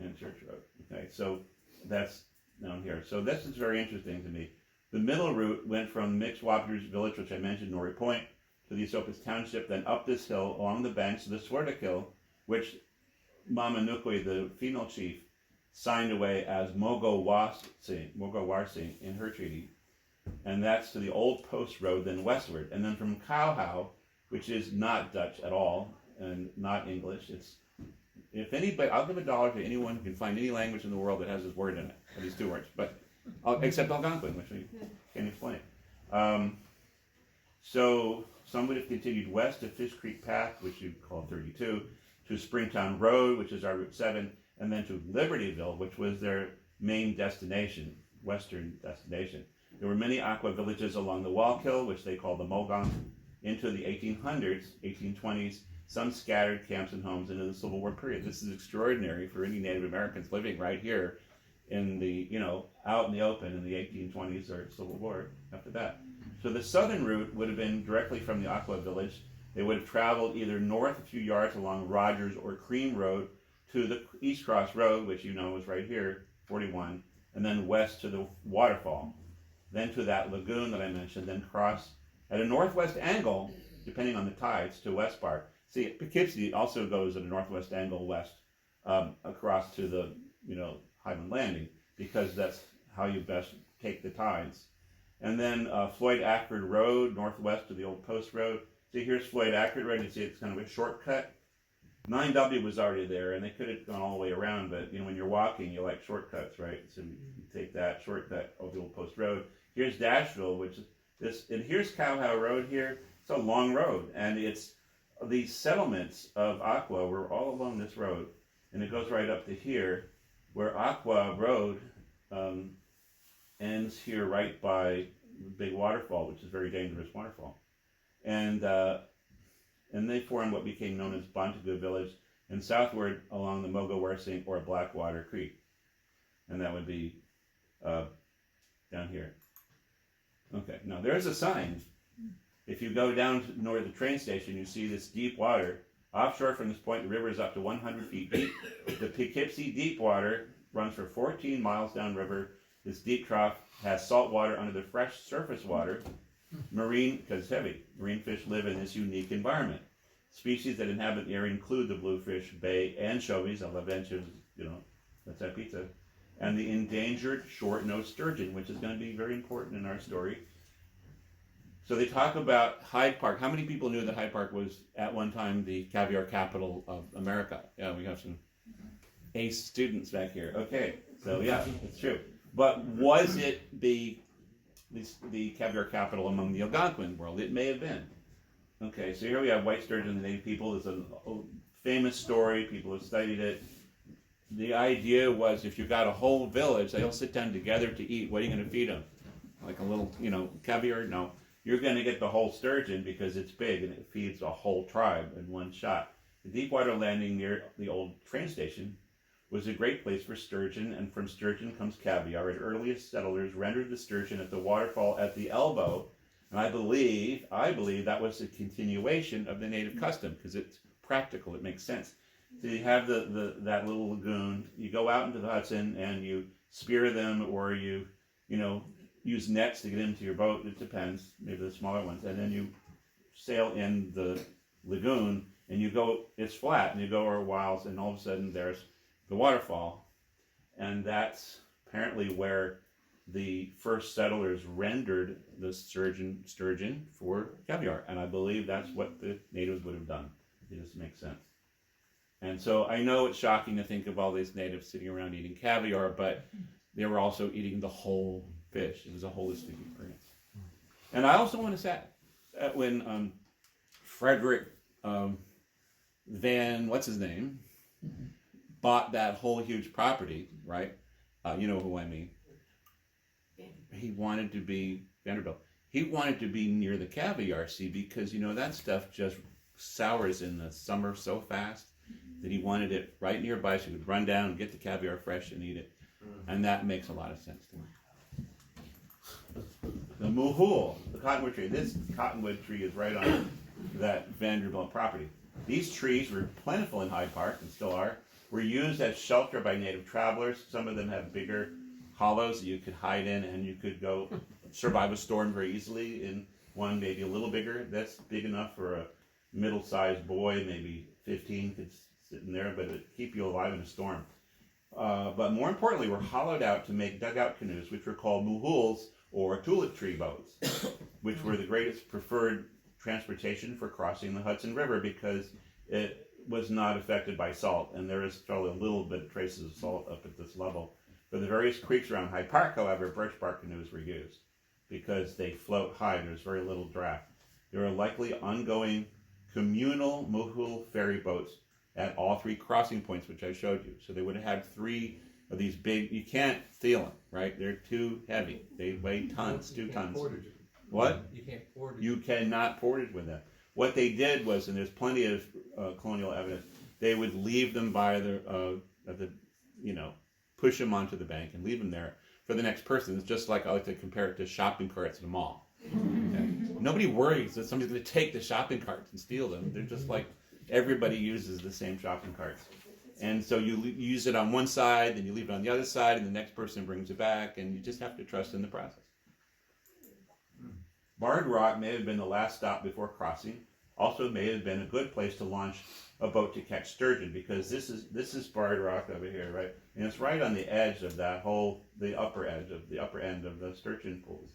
and Church Road. Okay, so that's down here. So this is very interesting to me. The middle route went from Mix Wappinger's village, which I mentioned, Norrie Point, to the Esopus Township, then up this hill along the banks of the Swartikill, which Mama Nukwe, the female chief, signed away as Mogo Warsing in her treaty. And that's to the Old Post Road, then westward. And then from Cowhow, which is not Dutch at all, and not English, it's, if anybody, I'll give $1 to anyone who can find any language in the world that has this word in it, or these 2 words, but except Algonquin, which we can't explain. So some would have continued west to Fish Creek Path, which you call 32, to Springtown Road, which is our Route 7, and then to Libertyville, which was their main destination, western destination. There were many Aqua villages along the Wallkill, which they called the Mogong, into the 1800s, 1820s, some scattered camps and homes into the Civil War period. This is extraordinary for any Native Americans living right here in the, out in the open in the 1820s or Civil War after that. So the southern route would have been directly from the Aqua village. They would have traveled either north a few yards along Rogers or Cream Road to the East Cross Road, which you know is right here, 41, and then west to the waterfall, then to that lagoon that I mentioned, then cross at a northwest angle, depending on the tides, to West Park. See, Poughkeepsie also goes at a northwest angle west across to the, Highland Landing, because that's how you best take the tides. And then Floyd Ackford Road, northwest of the old Post Road. See, here's Floyd Ackford Road. You see it's kind of a shortcut. 9W was already there, and they could have gone all the way around, but when you're walking, you like shortcuts, right? So you take that shortcut over the old Post Road. Here's Dashville, which is this, and here's Cowhow Road here. It's a long road, and it's these settlements of Aqua were all along this road, and it goes right up to here, where Aqua Road ends here right by the big waterfall, which is a very dangerous waterfall. And they formed what became known as Bontagu Village, and southward along the Mogowersing or Blackwater Creek. And that would be down here. Okay, now there's a sign. If you go down to north of the train station, you see this deep water. Offshore from this point, the river is up to 100 feet deep. The Poughkeepsie Deep Water runs for 14 miles downriver. This deep trough has salt water under the fresh surface water. Marine, because it's heavy, marine fish live in this unique environment. Species that inhabit the area include the bluefish, bay, anchovies, I love anchovies, that's that pizza, and the endangered short-nosed sturgeon, which is going to be very important in our story. So they talk about Hyde Park. How many people knew that Hyde Park was at one time the caviar capital of America? Yeah, we have some ace students back here. Okay, so yeah, it's true. But was it the caviar capital among the Algonquin world? It may have been. Okay, so here we have white sturgeon and the native people. It's a famous story. People have studied it. The idea was if you got a whole village, they all sit down together to eat. What are you going to feed them? Like a little, caviar? No. You're going to get the whole sturgeon because it's big and it feeds a whole tribe in one shot. The Deepwater Landing near the old train station was a great place for sturgeon, and from sturgeon comes caviar. And earliest settlers rendered the sturgeon at the waterfall at the elbow, and I believe that was a continuation of the native custom because it's practical. It makes sense. So you have that little lagoon. You go out into the Hudson and you spear them, or you use nets to get into your boat. It depends, maybe the smaller ones. And then you sail in the lagoon and you go, it's flat, and you go over a while, and all of a sudden there's the waterfall. And that's apparently where the first settlers rendered the sturgeon for caviar. And I believe that's what the natives would have done. It just makes sense. And so I know it's shocking to think of all these natives sitting around eating caviar, but they were also eating the whole fish. It was a holistic experience. And I also want to say when Frederick Van, what's his name, bought that whole huge property, right? You know who I mean. He wanted to be Vanderbilt. He wanted to be near the caviar sea because that stuff just sours in the summer so fast that he wanted it right nearby so he could run down and get the caviar fresh and eat it. And that makes a lot of sense to me. The muhul, the cottonwood tree. This cottonwood tree is right on that Vanderbilt property. These trees were plentiful in Hyde Park, and still are. Were used as shelter by native travelers. Some of them have bigger hollows that you could hide in, and you could go survive a storm very easily in one maybe a little bigger. That's big enough for a middle-sized boy, maybe 15 could sit in there, but it'd keep you alive in a storm. But more importantly, were hollowed out to make dugout canoes, which were called muhuls, or tulip tree boats, which were the greatest preferred transportation for crossing the Hudson River because it was not affected by salt, and there is probably a little bit of traces of salt up at this level. For the various creeks around Hyde Park, however, birch bark canoes were used because they float high. There's very little draft. There are likely ongoing communal muhul ferry boats at all three crossing points, which I showed you. So they would have had three of these big, you can't steal them, right? They're too heavy. They weigh tons, 2 tons. What? You can't portage. You cannot portage with them. What they did was, and there's plenty of colonial evidence, they would leave them by push them onto the bank and leave them there for the next person. It's just like I like to compare it to shopping carts in a mall. Okay? Nobody worries that somebody's going to take the shopping carts and steal them. They're just like everybody uses the same shopping carts. And so you use it on one side, then you leave it on the other side, and the next person brings it back, and you just have to trust in the process. Barred Rock may have been the last stop before crossing. Also may have been a good place to launch a boat to catch sturgeon, because this is Barred Rock over here, right? And it's right on the edge of that whole, the upper end of the sturgeon pools.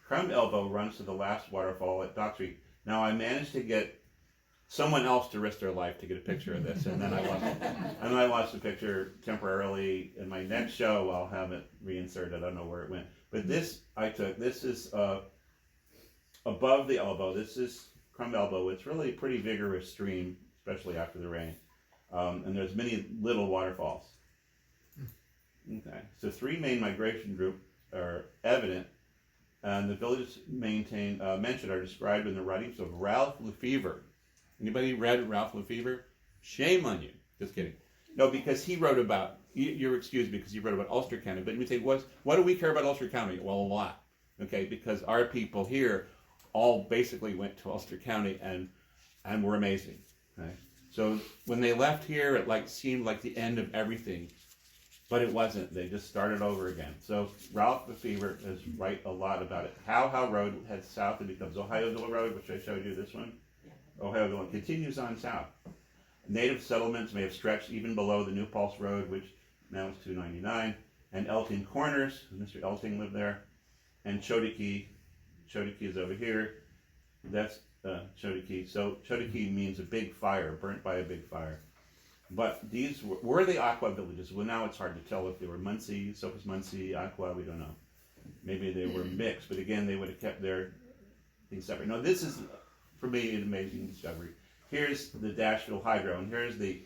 Crumb Elbow runs to the last waterfall at Dock Street. Now I managed to get someone else to risk their life to get a picture of this, and then I lost the picture temporarily. In my next show, I'll have it reinserted. I don't know where it went, but this is above the elbow. This is Crumb Elbow. It's really a pretty vigorous stream, especially after the rain, and there's many little waterfalls. Okay, so 3 main migration groups are evident, and the villages mentioned are described in the writings of Ralph Lefevre. Anybody read Ralph Lefevre? Shame on you. Just kidding. No, because he wrote about, you're excused because he wrote about Ulster County. But you would say, what do we care about Ulster County? Well, a lot. Okay, because our people here all basically went to Ulster County and were amazing. Okay? So when they left here, it seemed like the end of everything. But it wasn't. They just started over again. So Ralph Lefevre is right a lot about it. How Road heads south and becomes Ohioville Road, which I showed you, this one. Ohioville continues on south. Native settlements may have stretched even below the New Paltz Road, which now is 299, and Elting Corners, Mr. Elting lived there, and Chodiki. Chodiki is over here. That's Chodiki. So Chodiki means a big fire, burnt by a big fire. But these were the Aqua villages. Well, now it's hard to tell if they were Muncie, Sophus Muncie, Aqua, we don't know. Maybe they were mixed, but again, they would have kept their things separate. No, this is, for me, an amazing discovery. Here's the Dashville Hydro, and here's the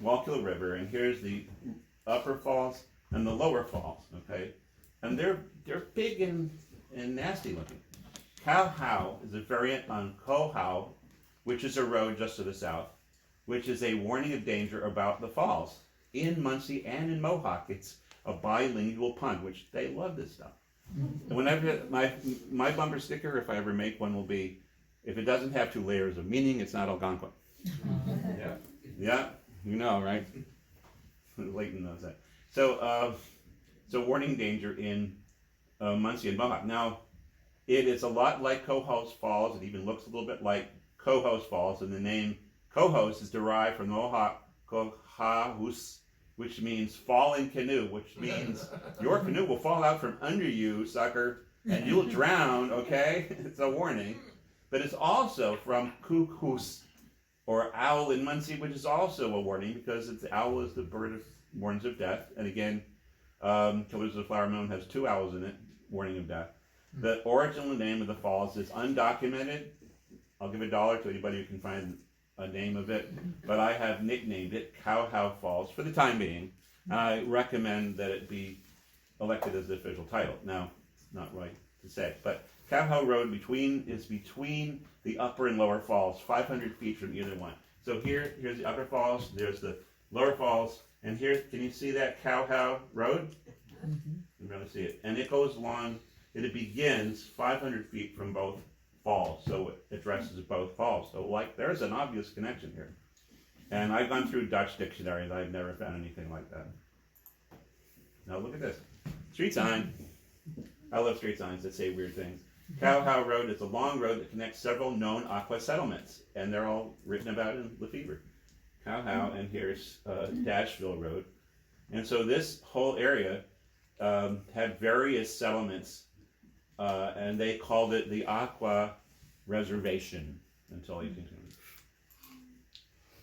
Wallkill River, and here's the upper falls and the lower falls, okay? And they're big and nasty looking. Cow is a variant on Cohow, which is a road just to the south, which is a warning of danger about the falls. In Muncie and in Mohawk, it's a bilingual pun, which they love this stuff. And whenever my bumper sticker, if I ever make one, will be, if it doesn't have 2 layers of meaning, it's not Algonquin. Yeah, you know, right? Leighton knows that. So warning danger in Muncie and Mohawk. Now, it is a lot like Cohoes Falls. It even looks a little bit like Cohoes Falls, and the name Cohoes is derived from the Mohawk Cohahus, which means falling canoe, which means your canoe will fall out from under you, sucker, and you'll drown, okay? It's a warning. But it's also from Cuckoos, or owl in Muncie, which is also a warning, because the owl is the bird of warns of death. And again, Killers of the Flower Moon has 2 owls in it, warning of death. The original name of the falls is undocumented. I'll give $1 to anybody who can find a name of it, but I have nicknamed it Cow Falls for the time being, and I recommend that it be elected as the official title. Now, it's not right to say, but Cow Road is between the upper and lower falls, 500 feet from either one. So here's the upper falls, there's the lower falls, and here, can you see that Cow Road? You can really see it. And it goes along, and it begins 500 feet from both falls, so it addresses both falls. So there's an obvious connection here. And I've gone through Dutch dictionaries, I've never found anything like that. Now look at this. Street sign. I love street signs that say weird things. Cow Road is a long road that connects several known Aqua settlements, and they're all written about in Lefevre. Cow, and here's Dashville Road. And so this whole area had various settlements, and they called it the Aqua Reservation until 1820.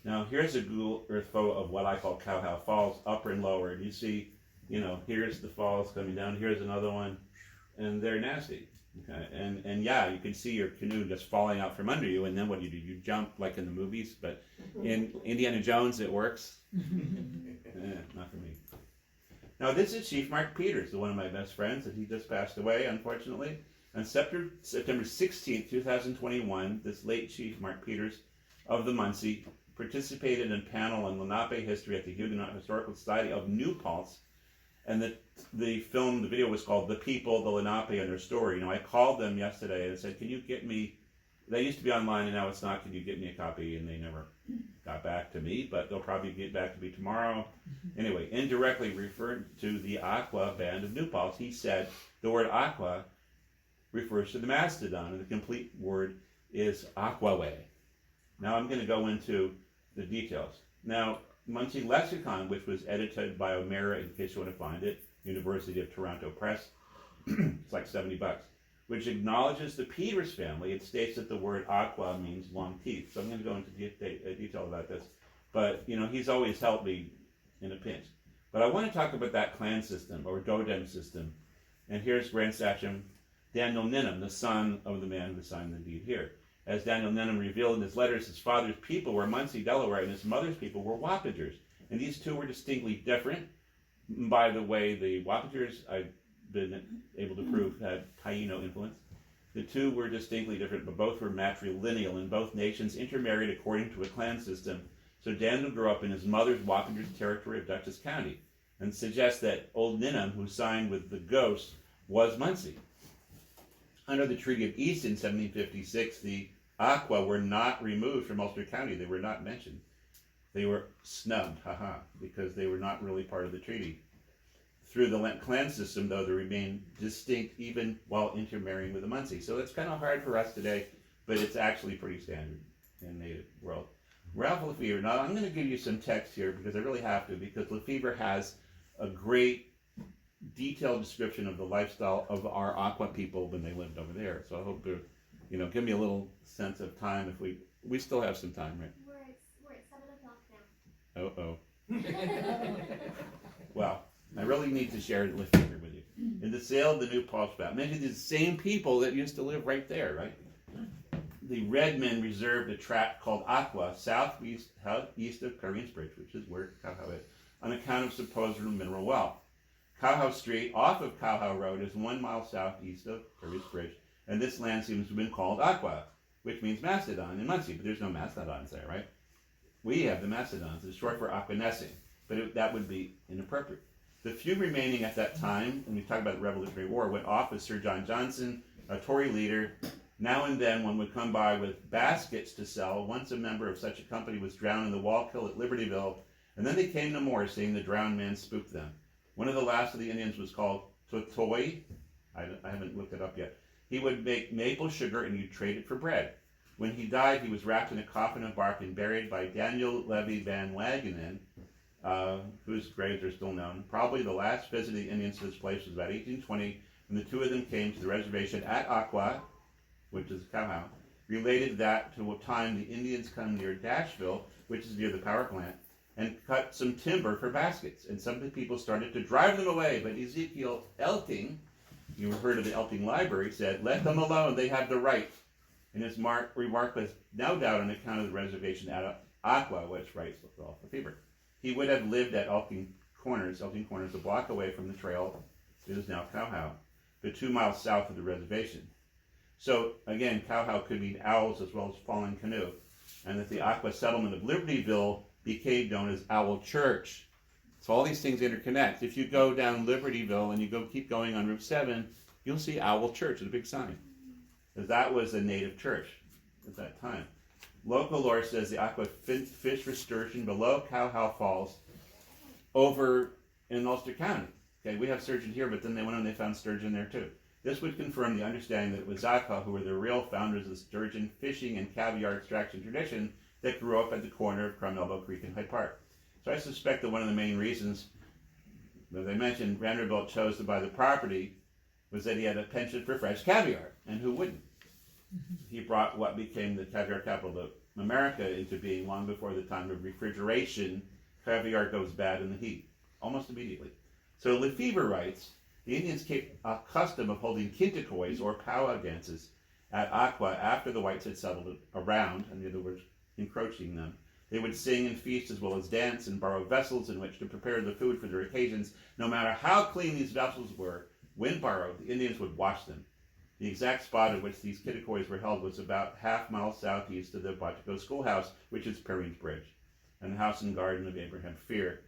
Now here's a Google Earth photo of what I call Cow Falls, upper and lower. And you see, here's the falls coming down, here's another one, and they're nasty. Okay, and yeah, you can see your canoe just falling out from under you, and then what do? You jump like in the movies, but in Indiana Jones it works. Not for me. Now this is Chief Mark Peters, one of my best friends, and he just passed away, unfortunately. On September 16th, 2021, this late Chief Mark Peters of the Muncie participated in a panel on Lenape history at the Huguenot Historical Society of New Paltz, and the video was called The People, the Lenape, and Their Story. I called them yesterday and said, can you get me They used to be online and now it's not. Can you get me a copy? And they never got back to me, but they'll probably get back to me tomorrow. Anyway, indirectly referred to the Aqua band of New Paltz, he said the word aqua refers to the Mastodon, and the complete word is Aquaway. Now I'm going to go into the details. Now, Muncie Lexicon, which was edited by O'Mara, in case you want to find it, University of Toronto Press, it's like $70, which acknowledges the Peters family. It states that the word aqua means long teeth. So I'm going to go into detail about this. But, you know, he's always helped me in a pinch. But I want to talk about that clan system, or Dodem system. And here's Grand Sachem Daniel Ninham, the son of the man who signed the deed here. As Daniel Ninham revealed in his letters, his father's people were Muncie, Delaware, and his mother's people were Wappingers. And these two were distinctly different. By the way, the Wappingers, I've been able to prove, had Taino influence. The two were distinctly different, but both were matrilineal, and both nations intermarried according to a clan system. So Daniel grew up in his mother's Wappingers territory of Dutchess County, and suggests that old Ninham, who signed with the Ghost, was Muncie. Under the Treaty of East in 1756, the Aqua were not removed from Ulster County. They were not mentioned. They were snubbed, because they were not really part of the treaty. Through the clan system, though, they remained distinct even while intermarrying with the Muncie. So it's kind of hard for us today, but it's actually pretty standard in the native world. Ralph Lefevre. Now, I'm going to give you some text here because I really have to, because Lefevre has a great detailed description of the lifestyle of our Aqua people when they lived over there. So I hope to, you know, give me a little sense of time if we still have some time, right? We're at 7 o'clock now. Well, I really need to share Lefevre with you. In the sale of the New Paltz map, many of the same people that used to live right there, right? The Redmen reserved a tract called Aqua, southeast of Queensbridge, which is where Cowhow is, on account of supposed mineral wealth. Cowhow Street, off of Cowhow Road, is 1 mile southeast of Queensbridge, and this land seems to have been called Aqua, which means Mastodon in Muncie, but there's no Mastodons there, right? We have the Mastodons. It's short for Aquanessing, but that would be inappropriate. The few remaining at that time, when we talk about the Revolutionary War, went off with Sir John Johnson, a Tory leader. Now and then one would come by with baskets to sell. Once a member of such a company was drowned in the Wallkill at Libertyville, and then they came no more, saying the drowned man spooked them. One of the last of the Indians was called Totoy. I haven't looked it up yet. He would make maple sugar and you'd trade it for bread. When he died, he was wrapped in a coffin of bark and buried by Daniel Levy Van Wagenen, whose graves are still known. Probably the last visit of the Indians to this place was about 1820, when the two of them came to the reservation at Aqua, which is Cowhow. Related that to a time the Indians come near Dashville, which is near the power plant, and cut some timber for baskets. And some of the people started to drive them away, but Ezekiel Elting, you heard of the Elting Library, said, "Let them alone, they have the right." And his remark was no doubt on account of the reservation at Aqua, which writes with Ralph Lefevre. He would have lived at Elting Corners, a block away from the trail. It is now Cowhow, but 2 miles south of the reservation. So again, Cowhow could mean owls as well as fallen canoe, and that the Aqua settlement of Libertyville became known as Owl Church. So all these things interconnect. If you go down Libertyville and you keep going on Route 7, you'll see Owl Church with a big sign, because that was a native church at that time. Local lore says the Aqua fished for sturgeon below Cowhow Falls over in Ulster County. Okay, we have sturgeon here, but then they went on and they found sturgeon there too. This would confirm the understanding that it was Aqua who were the real founders of the sturgeon fishing and caviar extraction tradition that grew up at the corner of Crum Elbow Creek and Hyde Park. So I suspect that one of the main reasons, as I mentioned, Vanderbilt chose to buy the property was that he had a penchant for fresh caviar, and who wouldn't? He brought what became the caviar capital of America into being long before the time of refrigeration. Caviar goes bad in the heat, almost immediately. So Lefevre writes, the Indians kept a custom of holding kintakoys or powwow dances at Aqua after the whites had settled around, in other words, encroaching them. They would sing and feast as well as dance and borrow vessels in which to prepare the food for their occasions. No matter how clean these vessels were, when borrowed, the Indians would wash them. The exact spot at which these kintakoys were held was about half-mile southeast of the Bottico Schoolhouse, which is Perrines Bridge, and the house and garden of Abraham Fear.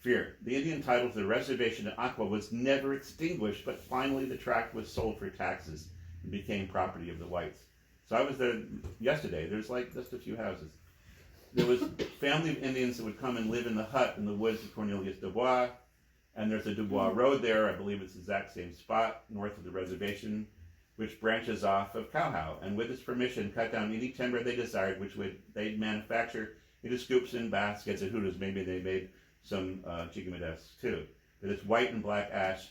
The Indian title to the reservation at Aqua was never extinguished, but finally the tract was sold for taxes and became property of the whites. So I was there yesterday. There's like just a few houses. There was a family of Indians that would come and live in the hut in the woods of Cornelius Dubois. And there's a Dubois Road there. I believe it's the exact same spot north of the reservation, which branches off of Cowhow. And with his permission, cut down any timber they desired, which they'd manufacture into scoops and baskets and hooters. Maybe they made some chicken modestes too. But it's white and black ash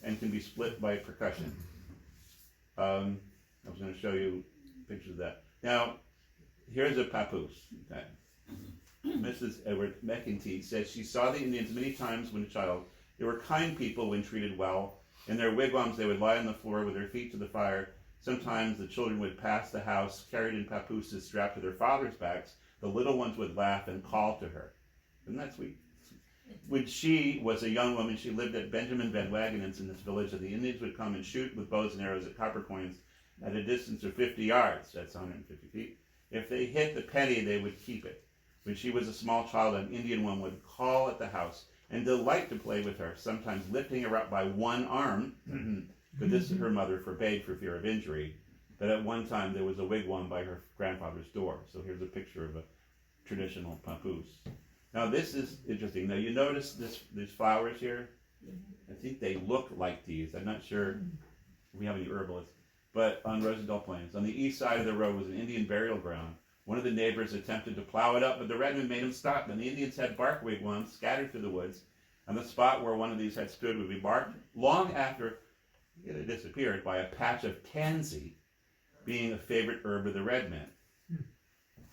and can be split by percussion. I was going to show you pictures of that. Now, here's a papoose. Okay. Mrs. Edward McEntee says she saw the Indians many times when a child. They were kind people when treated well. In their wigwams, they would lie on the floor with their feet to the fire. Sometimes the children would pass the house, carried in papooses strapped to their fathers' backs. The little ones would laugh and call to her. Isn't that sweet? When she was a young woman, she lived at Benjamin Van Wagenen's in this village, and the Indians would come and shoot with bows and arrows at copper coins at a distance of 50 yards. That's 150 feet. If they hit the penny, they would keep it. When she was a small child, an Indian woman would call at the house and delight to play with her, sometimes lifting her up by one arm, but this her mother forbade for fear of injury. But at one time there was a wigwam by her grandfather's door. So here's a picture of a traditional papoose. Now this is interesting. Now you notice these flowers here? I think they look like these. I'm not sure if we have any herbalists. But on Rosedale Plains, on the east side of the road was an Indian burial ground. One of the neighbors attempted to plow it up, but the redmen made him stop. And the Indians had bark wigwams scattered through the woods, and the spot where one of these had stood would be marked long after it had disappeared by a patch of tansy, being a favorite herb of the redmen.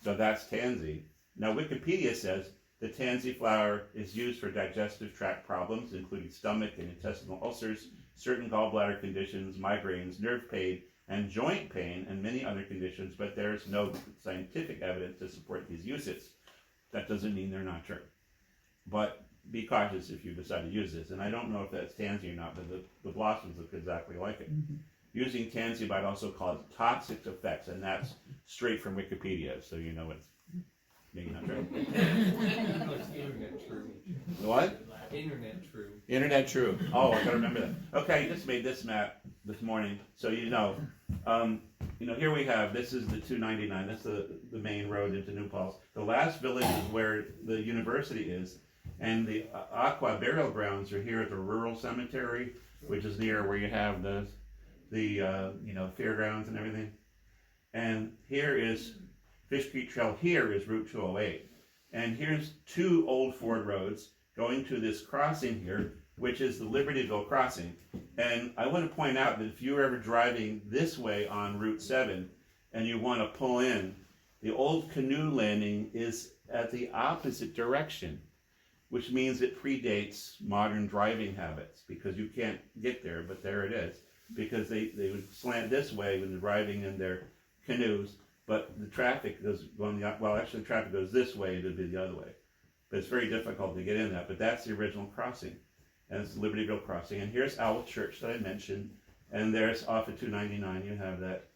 So that's tansy. Now Wikipedia says the tansy flower is used for digestive tract problems, including stomach and intestinal ulcers, certain gallbladder conditions, migraines, nerve pain, and joint pain, and many other conditions, but there's no scientific evidence to support these uses. That doesn't mean they're not true. But be cautious if you decide to use this. And I don't know if that's tansy or not, but the blossoms look exactly like it. Using tansy might also cause toxic effects, and that's straight from Wikipedia, so you know it's maybe not true. No, it's internet true. What? Internet true. Internet true. Oh, I gotta remember that. Okay, I just made this map this morning, so you know. Here we have, this is the 299, that's the main road into New Paltz. The last village is where the university is, and the Aqua burial grounds are here at the rural cemetery, which is near where you have the fairgrounds and everything. And here is Fish Creek Trail, here is Route 208. And here's two old Ford roads going to this crossing here, which is the Libertyville crossing. And I want to point out that if you're ever driving this way on Route 7 and you want to pull in, the old canoe landing is at the opposite direction, which means it predates modern driving habits because you can't get there, but there it is. Because they would slant this way when they're driving in their canoes, but the traffic goes the traffic goes this way, it would be the other way. But it's very difficult to get in that, but that's the original crossing. And it's the Libertyville crossing. And here's Owl Church that I mentioned. And there's off of 299, you have that,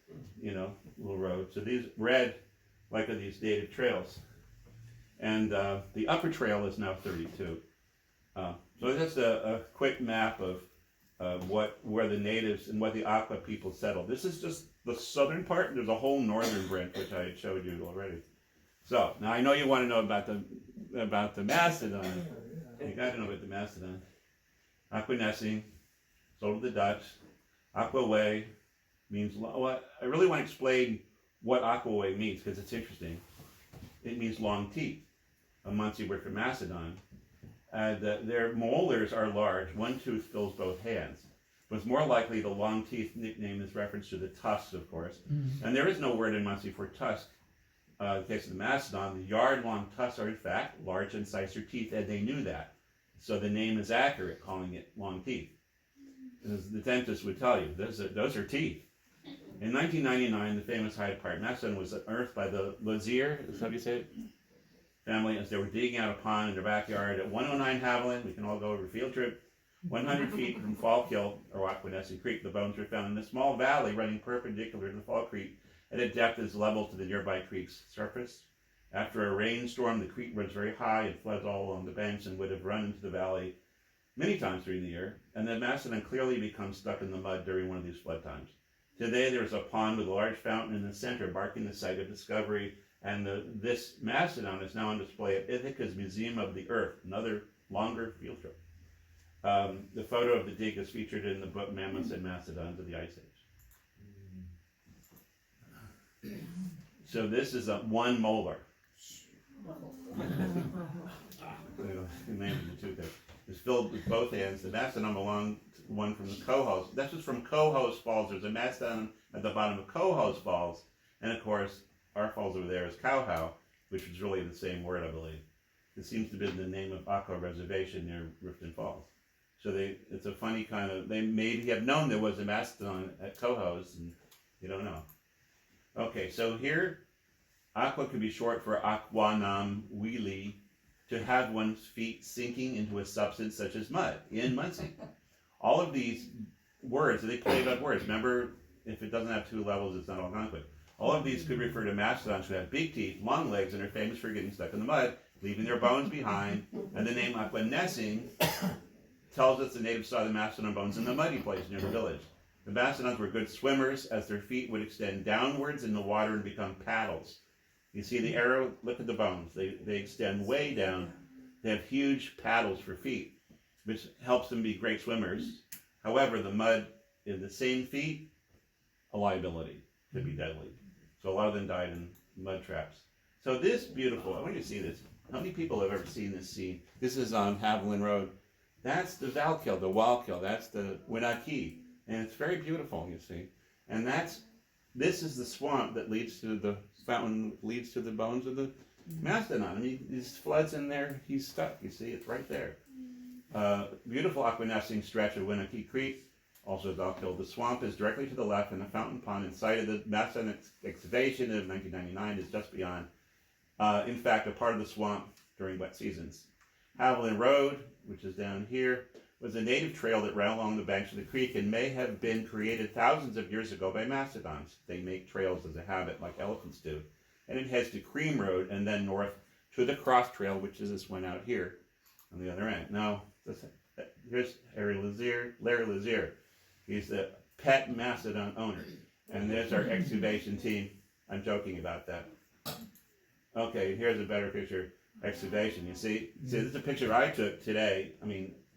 little road. So these red, like are these dated trails. And the upper trail is now 32. So that's a quick map of where the natives and what the Aqua people settled. This is just the southern part. There's a whole northern branch, which I had showed you already. So now I know you want to know about the Mastodon. You got to know about the Mastodon. Aqua Nessing, sold to the Dutch. Aqua Way means, I really want to explain what Aqua Way means because it's interesting. It means long teeth. A Muncie word for Mastodon. Their molars are large. One tooth fills both hands. But it's more likely the long teeth nickname is reference to the tusks, of course. And there is no word in Muncie for tusk. In the case of the Mastodon, the yard-long tusks are in fact large incisor teeth, and they knew that. So the name is accurate, calling it long teeth. As the dentist would tell you, those are teeth. In 1999, the famous Hyde Park Mastodon was unearthed by the Lazier, is that how you say it? Family, as they were digging out a pond in their backyard at 109 Haviland. We can all go over a field trip. 100 feet from Fallkill, or Aquanessing Creek, the bones were found in a small valley running perpendicular to the Fall Creek at a depth that is level to the nearby creek's surface. After a rainstorm, the creek runs very high and floods all along the banks and would have run into the valley many times during the year. And the Mastodon clearly becomes stuck in the mud during one of these flood times. Today there's a pond with a large fountain in the center marking the site of discovery, and this mastodon is now on display at Ithaca's Museum of the Earth, another longer field trip. The photo of the dig is featured in the book Mammoths and Mastodons of the Ice Age. So this is a 1 molar. The name of the two things. It's filled with both ends. The mastodon belonged to one from the Cohoes. This was from Cohoes Falls. There's a mastodon at the bottom of Cohoes Falls, and of course, our falls over there is Cowhow, which was really the same word, I believe. It seems to be the name of Aqua Reservation near Riften Falls. So it's a funny kind of, they maybe have known there was a mastodon at Cohoes, and you don't know. Okay, so here, aqua could be short for aquanam wheelie, to have one's feet sinking into a substance such as mud, in Muncie. All of these words, they play about words. Remember, if it doesn't have 2 levels, it's not Algonquin. All of these could refer to mastodons who have big teeth, long legs, and are famous for getting stuck in the mud, leaving their bones behind. And the name aquanessing tells us the natives saw the mastodon bones in the muddy place near the village. The mastodons were good swimmers, as their feet would extend downwards in the water and become paddles. You see the arrow, look at the bones. They extend way down. They have huge paddles for feet, which helps them be great swimmers. However, the mud in the same feet, a liability, could be deadly. So a lot of them died in mud traps. So this beautiful, I want you to see this. How many people have ever seen this scene? This is on Haviland Road. That's the Valkill, the Wallkill. That's the Winaki. And it's very beautiful, you see. And this is the swamp that leads to the fountain, leads to the bones of the mastodon. I mean, these floods in there, he's stuck, you see, it's right there. Beautiful aquanescing stretch of Winaki Creek, also Valkill. The swamp is directly to the left, and the fountain pond inside of the mastodon excavation of 1999 is just beyond. In fact, a part of the swamp during wet seasons. Haviland Road, which is down here, was a native trail that ran along the banks of the creek and may have been created thousands of years ago by mastodons. They make trails as a habit, like elephants do. And it heads to Cream Road and then north to the Cross Trail, which is this one out here on the other end. Now, here's Larry Lazier. He's the pet mastodon owner. And there's our excavation team. I'm joking about that. Okay, here's a better picture. Excavation, you see? See, this is a picture I took today,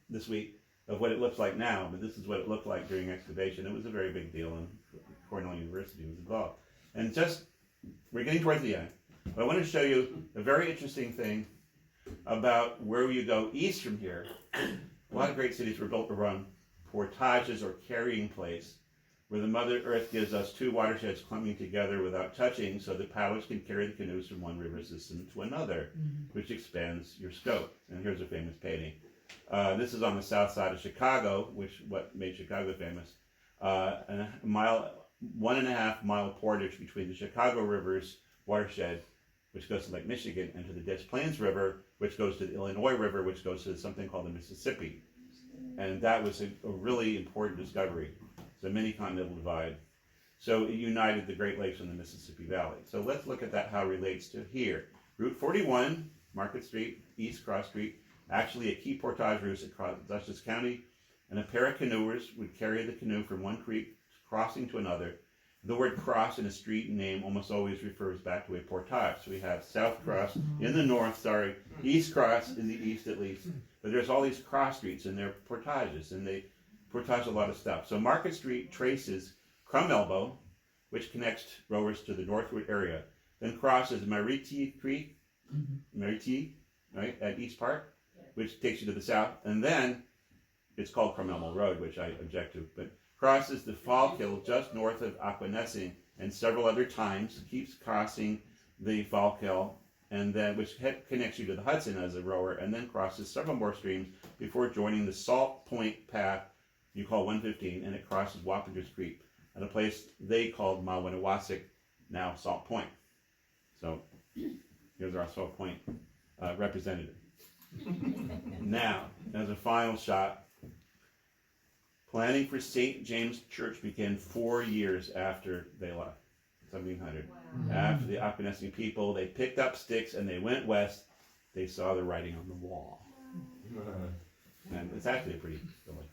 this week, of what it looks like now, but this is what it looked like during excavation. It was a very big deal, and Cornell University was involved. And we're getting towards the end, but I want to show you a very interesting thing about where you go east from here. A lot of great cities were built around portages or carrying place, where the Mother Earth gives us 2 watersheds clumping together without touching, so the paddlers can carry the canoes from one river system to another, which expands your scope. And here's a famous painting. This is on the south side of Chicago, what made Chicago famous. And a 1.5 mile portage between the Chicago River's watershed, which goes to Lake Michigan, and to the Des Plaines River, which goes to the Illinois River, which goes to something called the Mississippi. And that was a really important discovery. It's a mini continental divide. So it united the Great Lakes and the Mississippi Valley. So let's look at that, how it relates to here. Route 41, Market Street, East Cross Street, actually a key portage route across Dutchess County, and a pair of canoers would carry the canoe from one creek crossing to another. The word cross in a street name almost always refers back to a portage. So we have South Cross in the north, East Cross in the east at least. But there's all these cross streets and they're portages, and they portage a lot of stuff. So Market Street traces Crum Elbow, which connects rowers to the northward area, then crosses Mariti Creek, right, at East Park, which takes you to the south, and then it's called Crum Elbow Road, which I object to, but crosses the Fallkill just north of Aquanessing, and several other times keeps crossing the Fallkill, and then which connects you to the Hudson as a rower, and then crosses several more streams before joining the Salt Point Path you call 115, and it crosses Wappingers Creek at a place they called Mawinawasik, now Salt Point. So here's our Salt Point representative. Now, as a final shot, planning for St. James Church began 4 years after they left, 1700. Wow. After the Aquanessing people, they picked up sticks and they went west. They saw the writing on the wall. And it's actually a pretty story.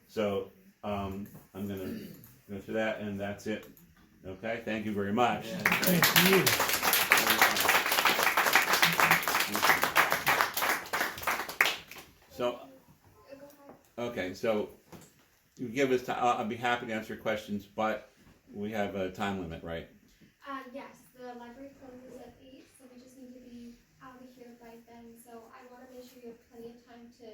So I'm going to Go to that, and that's it. Okay, thank you very much. Thank you. So, okay, so you give us time. I'll be happy to answer questions, but we have a time limit, right? Yes, the library closes at 8, so we just need to be out of here by then. So I want to make sure you have plenty of time to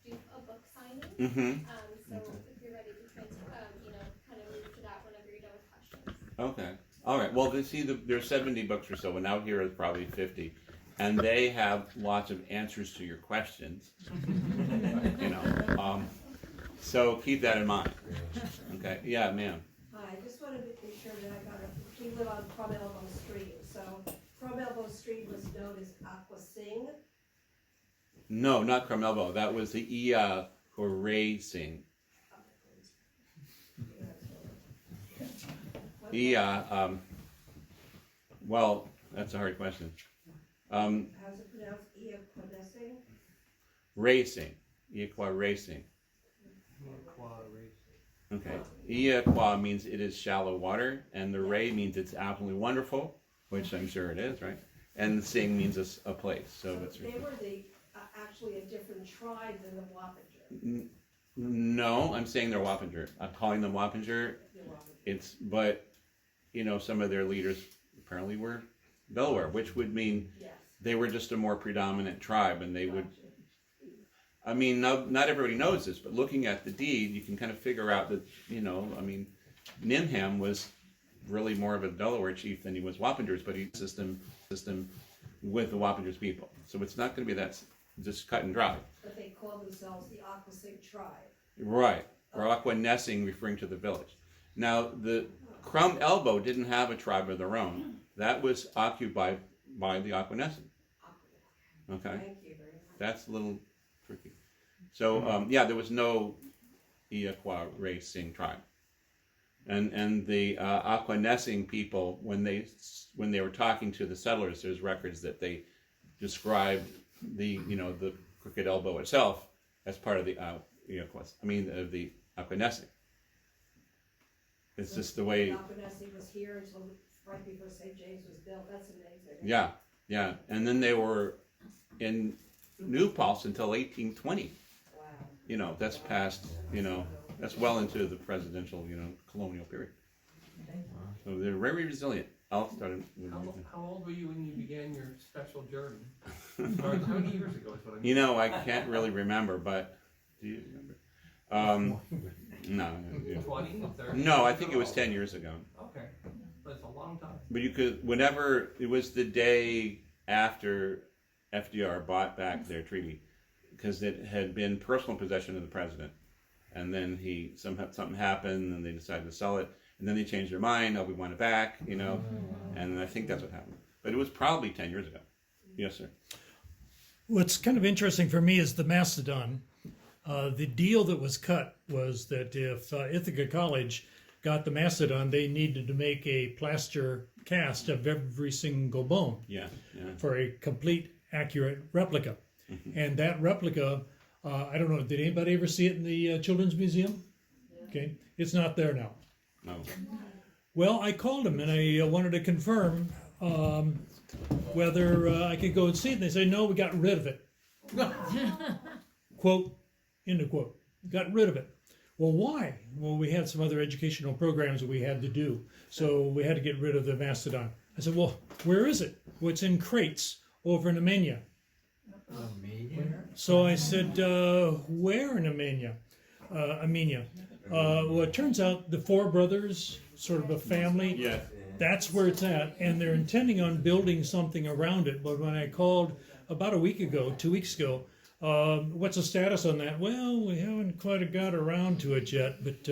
do a book signing. Mm-hmm. So if you're ready to kind of move to that whenever you're done with questions. Okay. All right. Well, there's 70 books or so, and out here is probably 50, and they have lots of answers to your questions. So keep that in mind. Okay. Yeah, ma'am. Hi, I just wanted to make sure that I got it. We live on Crum Elbow Street, so Crum Elbow Street was known as Aqua Sing. No, not Crum Elbow. That was the Ia for racing. Ia. Well, that's a hard question. How's it pronounced? Ia Quadessing? Racing. Iaqua racing. Aqua racing. Okay. Iaqua means it is shallow water, and the ray means it's absolutely wonderful, which I'm sure it is, right? And the sing means a place. So it's they were actually a different tribe than the Wappinger. No, I'm saying they're Wappinger. I'm calling them Wappinger. But some of their leaders apparently were Delaware, which would mean they were just a more predominant tribe, and they would. I mean, not everybody knows this, but looking at the deed, you can kind of figure out that Nimham was really more of a Delaware chief than he was Wappingers, but he system with the Wappingers people. So it's not going to be that just cut and dry. But they call themselves the Aquasing tribe. Right, or Aqua Nessing, referring to the village. Now, the Crum Elbow didn't have a tribe of their own. That was occupied by the Aqua Nessing. Okay, Thank you very much. that's a little tricky. So, there was no Iaqua racing tribe. And the Aqua Nessing people, when they were talking to the settlers, there's records that they described the Crooked Elbow itself as part of the of the Aqua Nessing. It's just the way. Aqua Nessing was here until right before St. James was built. That's amazing. Yeah, and then they were in New Paltz until 1820. Wow. That's past. That's well into the presidential, colonial period. So they're very resilient. I'll start. How old were you when you began your special journey? Or how many years ago is what I mean? I can't really remember, but do you remember? No. 20, 30? No, I think it was 10 years ago. Okay, that's a long time. But you could, whenever, it was the day after FDR bought back their treaty, because it had been personal possession of the president. And then something happened, and they decided to sell it. And then they changed their mind, we want it back, And I think that's what happened. But it was probably 10 years ago. Yes, sir. What's kind of interesting for me is the Mastodon. The deal that was cut was that if Ithaca College got the Mastodon, they needed to make a plaster cast of every single bone for a complete, accurate replica. And that replica, I don't know, did anybody ever see it in the Children's Museum? Okay, it's not there now. No. Well, I called them and I wanted to confirm whether I could go and see it. And they said, no, we got rid of it. Quote, end of quote. Got rid of it. Well, why? Well, we had some other educational programs that we had to do. So we had to get rid of the Mastodon. I said, well, where is it? Well, it's in crates over in Armenia. So I said, where in Armenia? Well, it turns out the four brothers, sort of a family, that's where it's at. And they're intending on building something around it. But when I called about 2 weeks ago, what's the status on that? Well, we haven't quite got around to it yet. But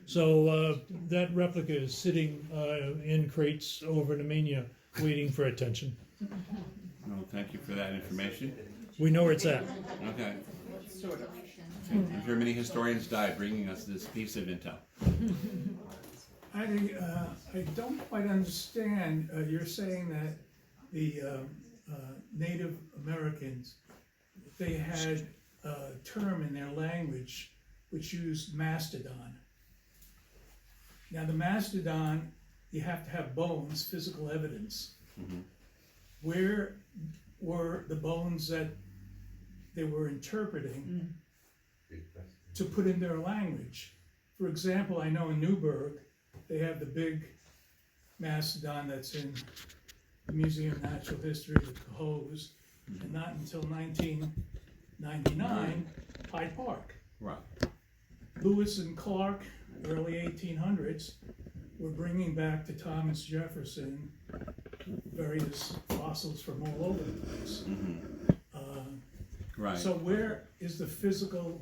so that replica is sitting in crates over in Armenia waiting for attention. Well, thank you for that information. We know where it's at. Okay. I'm sure many historians died bringing us this piece of intel. I don't quite understand. You're saying that the Native Americans, they had a term in their language which used Mastodon. Now, the mastodon, you have to have bones, physical evidence. Mhm. Where were the bones that they were interpreting to put in their language? For example, I know in Newburgh, they have the big mastodon that's in the Museum of Natural History, the Cohoes, and not until 1999, Hyde Park. Right. Lewis and Clark, early 1800s, were bringing back to Thomas Jefferson various fossils from all over the place. Right. So where is the physical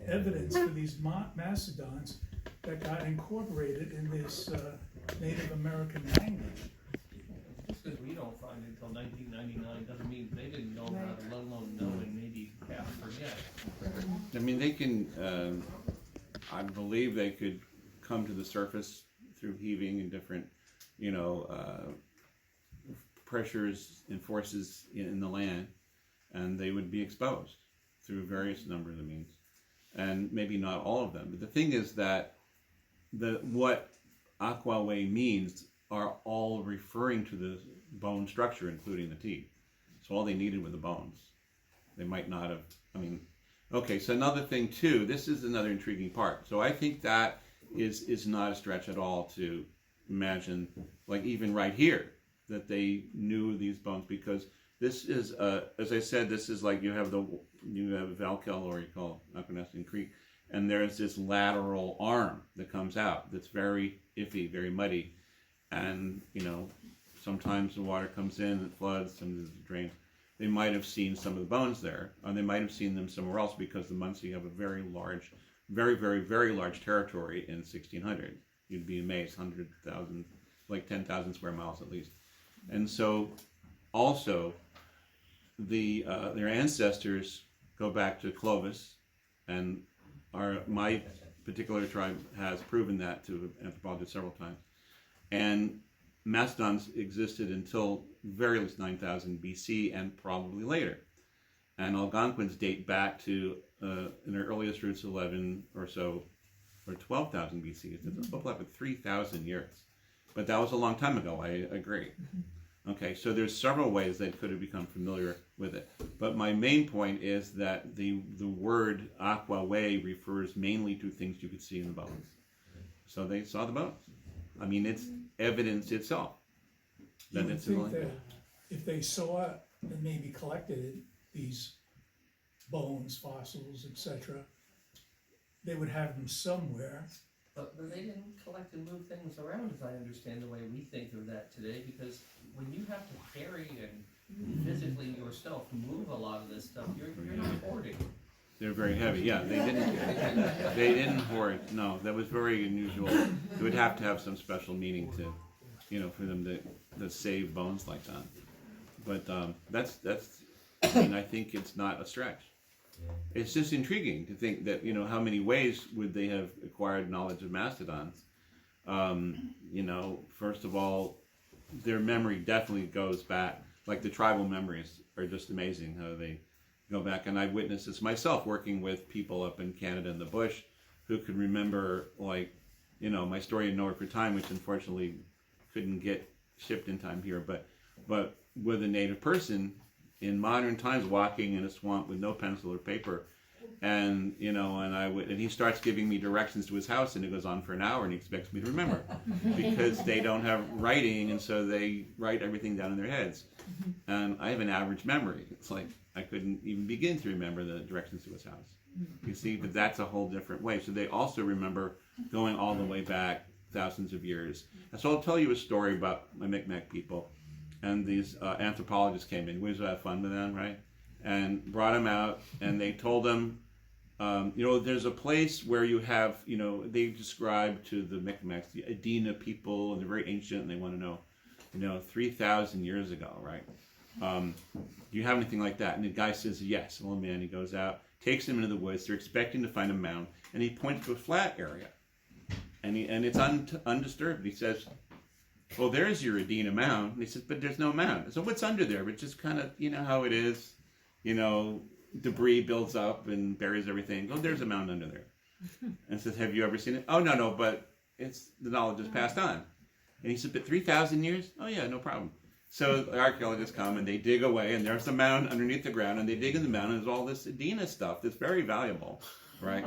evidence for these mastodons that got incorporated in this Native American language? Just because we don't find it until 1999 doesn't mean they didn't know about it, let alone know and maybe half forget. I mean, they can, I believe they could come to the surface through heaving and different, pressures and forces in the land, and they would be exposed through various numbers of means, and maybe not all of them. But the thing is that what Aquaway means are all referring to the bone structure, including the teeth. So all they needed were the bones. They might not have, okay, so another thing too, this is another intriguing part. So I think that is not a stretch at all to imagine, like even right here, that they knew these bones, because this is, as I said, this is like you have Valkel, or you call Aquanaston Creek, and there's this lateral arm that comes out that's very iffy, very muddy, and sometimes the water comes in, it floods, sometimes it drains. They might have seen some of the bones there, or they might have seen them somewhere else, because the Munsee have a very large, very, very, very large territory in 1600. You'd be amazed, 100,000, like 10,000 square miles at least. And so, also, their ancestors go back to Clovis, and my particular tribe has proven that to anthropologists several times. And mastodons existed until very least 9,000 BC and probably later. And Algonquins date back to, in their earliest roots, 11 or so, or 12,000 BC. It's overlap with 3,000 years. But that was a long time ago, I agree. Okay, so there's several ways they could have become familiar with it. But my main point is that the word Aquaway refers mainly to things you could see in the bones. So they saw the bones. It's evidence itself. You would it's in the think language. that if they saw it and maybe collected these bones, fossils, etc., they would have them somewhere. But they didn't collect and move things around, as I understand the way we think of that today, because when you have to carry and physically yourself move a lot of this stuff, you're not hoarding. They're very heavy. Yeah, they didn't hoard. No, that was very unusual. It would have to have some special meaning to, for them to save bones like that. But that's. I think it's not a stretch. It's just intriguing to think that how many ways would they have acquired knowledge of mastodons. First of all, their memory definitely goes back. Like the tribal memories are just amazing how they go back, and I've witnessed this myself working with people up in Canada in the bush who could remember, like, my story in Nowhere for Time, which unfortunately couldn't get shipped in time here, but with a native person in modern times walking in a swamp with no pencil or paper, and and he starts giving me directions to his house, and it goes on for an hour, and he expects me to remember because they don't have writing, and so they write everything down in their heads. And I have an average memory. It's like I couldn't even begin to remember the directions to his house. You see, but that's a whole different way. So they also remember going all the way back thousands of years. And so I'll tell you a story about my Micmac people. And these anthropologists came in. We used to have fun with them, right? And brought them out, and they told them, there's a place where you have, they described to the Micmacs, the Adena people, and they're very ancient, and they want to know, 3,000 years ago, right? Do you have anything like that? And the guy says, yes. Well, man, he goes out, takes them into the woods. They're expecting to find a mound, and he points to a flat area, and it's undisturbed. He says, well, there's your Adena mound. And he says, but there's no mound. So what's under there? It's just kind of, how it is, debris builds up and buries everything. Oh, there's a mound under there. And says, have you ever seen it? Oh, no, but it's the knowledge is passed on. And he said, but 3,000 years? Oh yeah, no problem. So the archaeologists come and they dig away, and there's a mound underneath the ground, and they dig in the mound, and there's all this Adena stuff that's very valuable, right?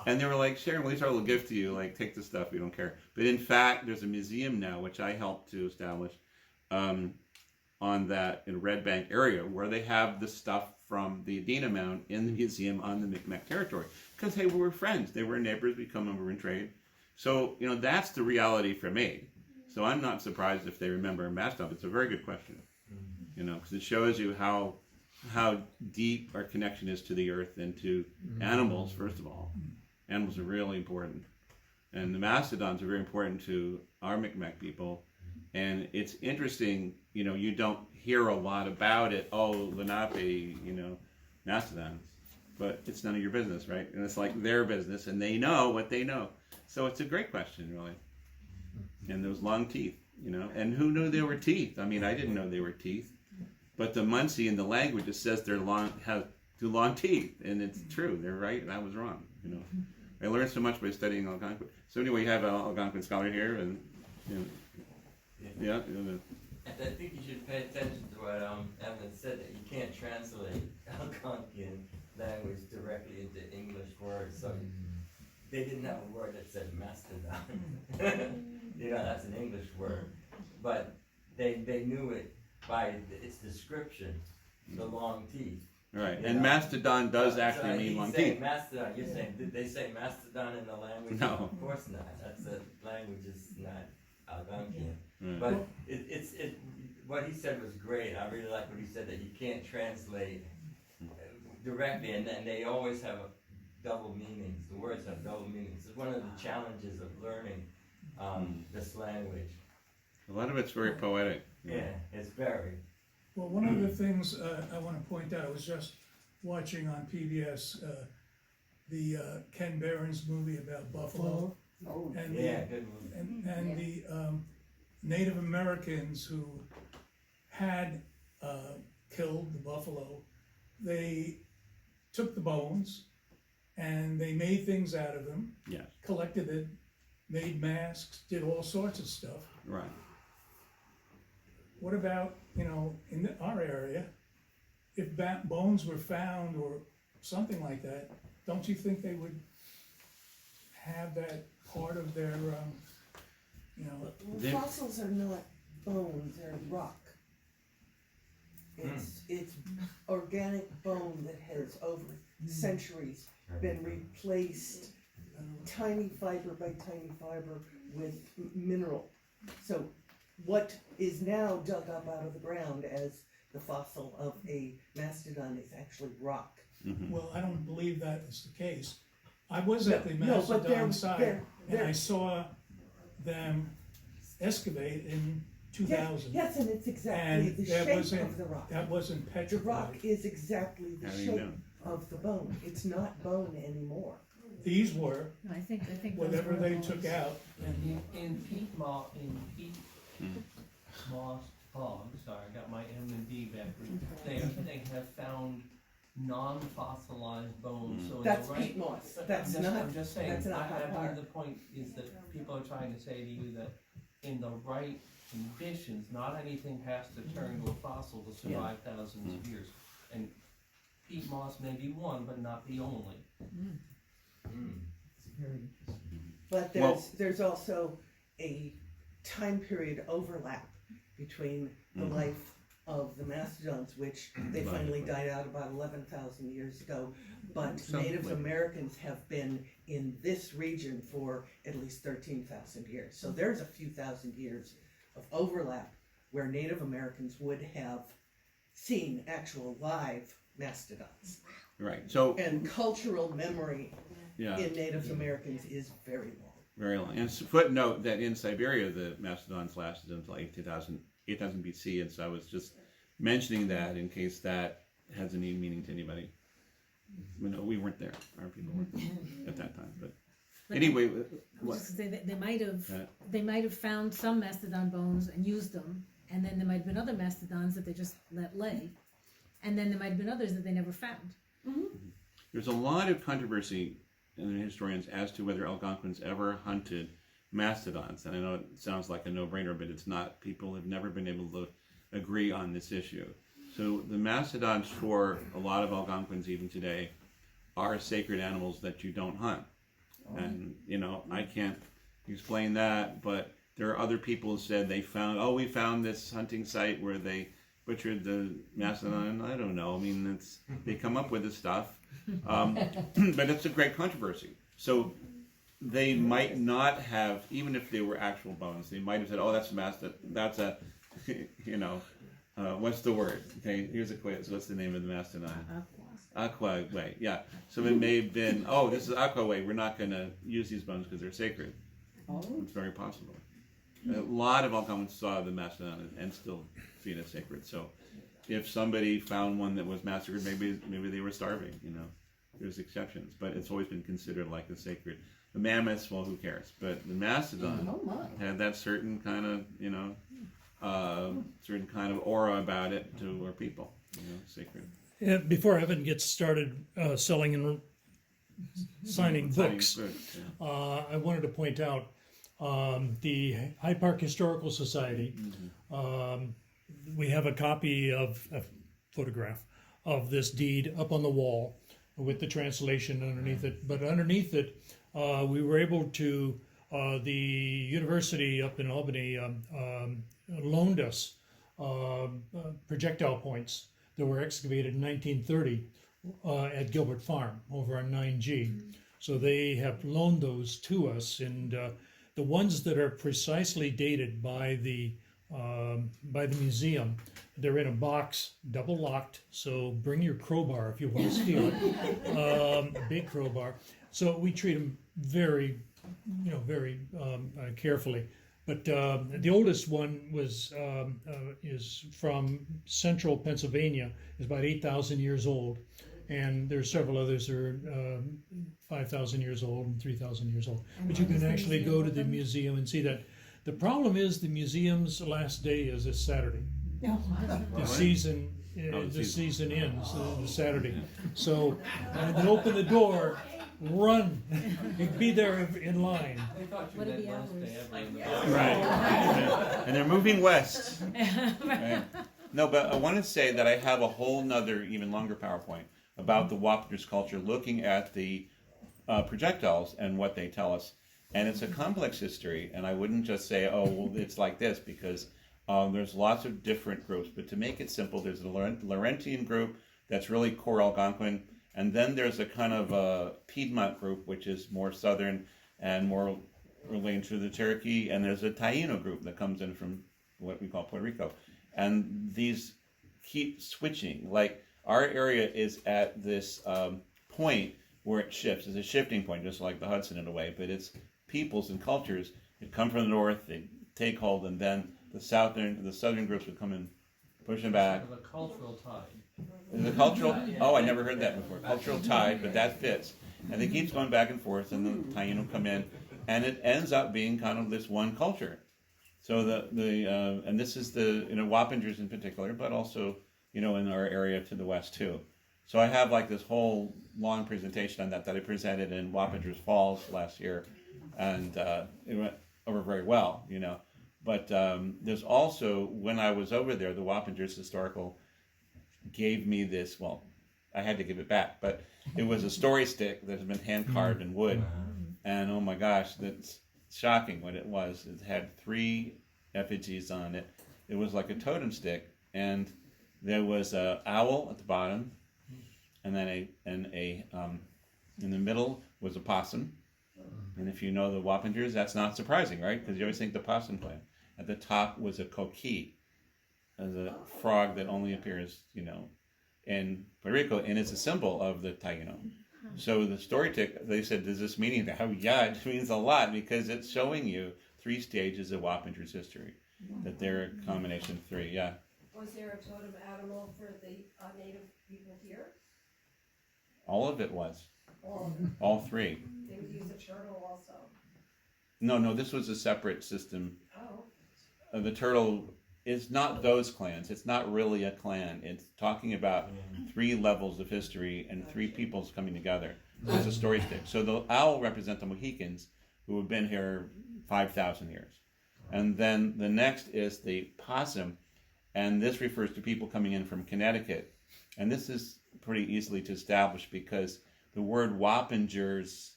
And they were like, Sharon, well, these are a little gift to you, like, take the stuff, we don't care. But in fact, there's a museum now, which I helped to establish, on that in Red Bank area, where they have the stuff from the Adena mound in the museum on the Micmac territory. Because they were friends, they were neighbors, we come over and trade. So, you know, that's the reality for me. So I'm not surprised if they remember Mastodon. It's a very good question, you know, because it shows you how deep our connection is to the earth and to animals, first of all. Animals are really important. And the mastodons are very important to our Micmac people. And it's interesting, you know, you don't hear a lot about it. Oh, Lenape, you know, mastodons. But it's none of your business, right? And it's like their business, and they know what they know. So it's a great question, really. And those long teeth, you know. And who knew they were teeth? I mean, I didn't know they were teeth. But the Munsee in the language, it says they're have two long teeth. And it's true. They're right, and I was wrong, you know. I learned so much by studying Algonquin. So anyway, you have an Algonquin scholar here, and you know, yeah. I think you should pay attention to what Evan said, that you can't translate Algonquian language directly into English words. So they didn't have a word that said mastodon. You know, that's an English word. But they knew it by its description, the long teeth. Right, You and know? mastodon does actually mean he's long saying teeth. Mastodon. You're saying, did they say mastodon in the language? No. Of course not. That's the language is not Algonquian. Right. But it's what he said was great. I really like what he said, that you can't translate directly, and they always have double meanings. The words have double meanings. It's one of the challenges of learning this language. A lot of it's very poetic. Yeah, it's very. Well, one of the things I want to point out, I was just watching on PBS the Ken Barron's movie about buffalo. Oh, And Yeah, good movie. and the Native Americans who had killed the buffalo, they took the bones and they made things out of them, Yes, collected it, made masks, did all sorts of stuff. right. What about, you know, in our area, if bones were found or something like that, don't you think they would have that part of their, you know? They- Fossils are not bones, they're rock. It's organic bone that has over centuries been replaced tiny fiber by tiny fiber with mineral. So what is now dug up out of the ground as the fossil of a mastodon is actually rock. Well, I don't believe that is the case. I was at the No, but they're- Mastodon site, they're- and I they're- saw them excavate in 2000. Yes, and it's exactly And the that shape wasn't, of the rock. that wasn't The petrified. rock is exactly the How do you shape know? of the bone. It's not bone anymore. These were, No, I think those whatever were they bones. took out, and In peat moss, hogs, sorry, I got my M and D backwards. They have found non-fossilized bones, so in the That's right. peat moss. That's I'm not, just saying, that's not I hot believe tar. the point is that people are trying to say to you that in the right conditions, not anything has to turn to a fossil to survive thousands of years. And peat moss may be one, but not the only. But Well- there's also a time period overlap between the life of the mastodons, which they finally died out about 11,000 years ago. But Native Americans have been in this region for at least 13,000 years. So there's a few thousand years of overlap where Native Americans would have seen actual live mastodons. Right. So And cultural memory yeah, in Native Americans is very long. very long. And footnote that in Siberia the mastodons lasted until 8,000 BC, and so I was just mentioning that in case that has any meaning to anybody. We weren't there. Our people weren't there at that time. But anyway, I was what? just gonna say that Yeah. they might have found some mastodon bones and used them, and then there might have been other mastodons that they just let lay, and then there might have been others that they never found. There's a lot of controversy in the historians as to whether Algonquins ever hunted mastodons. And I know it sounds like a no-brainer, but it's not. People have never been able to agree on this issue. So the mastodons for a lot of Algonquins even today are sacred animals that you don't hunt. And, I can't explain that, but there are other people who said we found this hunting site where they butchered the mastodon. I don't know. I mean, they come up with this stuff. But it's a great controversy. So they might not have, even if they were actual bones, they might have said, oh, that's a mastodon. That's a, what's the word? Okay, here's a quiz. What's the name of the mastodon? Aquaway, yeah. So it may have been, oh, this is Aquaway. We're not going to use these bones because they're sacred. It's very possible. A lot of Algonquins saw the mastodon and still see it as sacred. So if somebody found one that was massacred, maybe they were starving, There's exceptions, but it's always been considered like a sacred. The mammoths, well, who cares? But the mastodon had that certain kind of aura about it to our people, sacred. Yeah, before Evan gets started selling and signing books, I wanted to point out the Hyde Park Historical Society. We have a copy of a photograph of this deed up on the wall with the translation underneath it. But underneath it, we were able to, the university up in Albany loaned us projectile points that were excavated in 1930 at Gilbert Farm over on 9G. So they have loaned those to us, and the ones that are precisely dated by the museum, they're in a box, double locked. So bring your crowbar if you want to steal it, a big crowbar. So we treat them very carefully. But the oldest one is from central Pennsylvania, is about 8,000 years old. And there's several others that are 5,000 years old and 3,000 years old. But you can actually go to the museum and see that. The problem is the museum's last day is this Saturday. The season ends this Saturday. So when they open the door, run. You'd be there in line. They thought you What are meant the most hours? day ever in the Right. And they're moving west. Right. No, but I want to say that I have a whole nother, even longer PowerPoint about the Wapenters culture, looking at the projectiles and what they tell us. And it's a complex history, and I wouldn't just say, oh, well, it's like this, because there's lots of different groups. But to make it simple, there's the Laurentian group that's really core Algonquin, and then there's a kind of a Piedmont group, which is more southern and more related to the Cherokee, and there's a Taino group that comes in from what we call Puerto Rico. And these keep switching. Like, our area is at this point where it shifts. It's a shifting point, just like the Hudson in a way, but it's peoples and cultures that come from the north, they take hold, and then the southern groups would come and push them back. The cultural tide. The cultural, oh, I never heard that before. Cultural tide, but that fits. And it keeps going back and forth, and the Taino come in, and it ends up being kind of this one culture. So and this is the, Wapengers in particular, but also, in our area to the west too. So I have like this whole long presentation on that I presented in Wapengers Falls last year, and it went over very well, But there's also, when I was over there, the Wapengers Historical gave me this, well, I had to give it back, but it was a story stick that had been hand carved in wood. And oh my gosh, that's shocking what it was. It had 3 effigies on it. It was like a totem stick, and there was an owl at the bottom, and then in the middle was a possum. And if you know the Wapengers, that's not surprising, right? Because you always think the possum plant. At the top was a coquille, as a frog that only appears, in Puerto Rico, and it's a symbol of the Taino. So the story tick, they said, does this mean that? Oh, yeah, it means a lot, because it's showing you 3 stages of Wapengers history, that they're a combination of 3, yeah. Was there a totem animal for the native people here? All of it was. Or All 3. they would use a turtle also? No, this was a separate system. Oh. The turtle is not those clans. It's not really a clan. It's talking about 3 levels of history and 3 peoples coming together. So it's a story stick. So the owl represents the Mohicans, who have been here 5,000 years. And then the next is the possum, and this refers to people coming in from Connecticut. And this is pretty easily to establish because the word Wappingers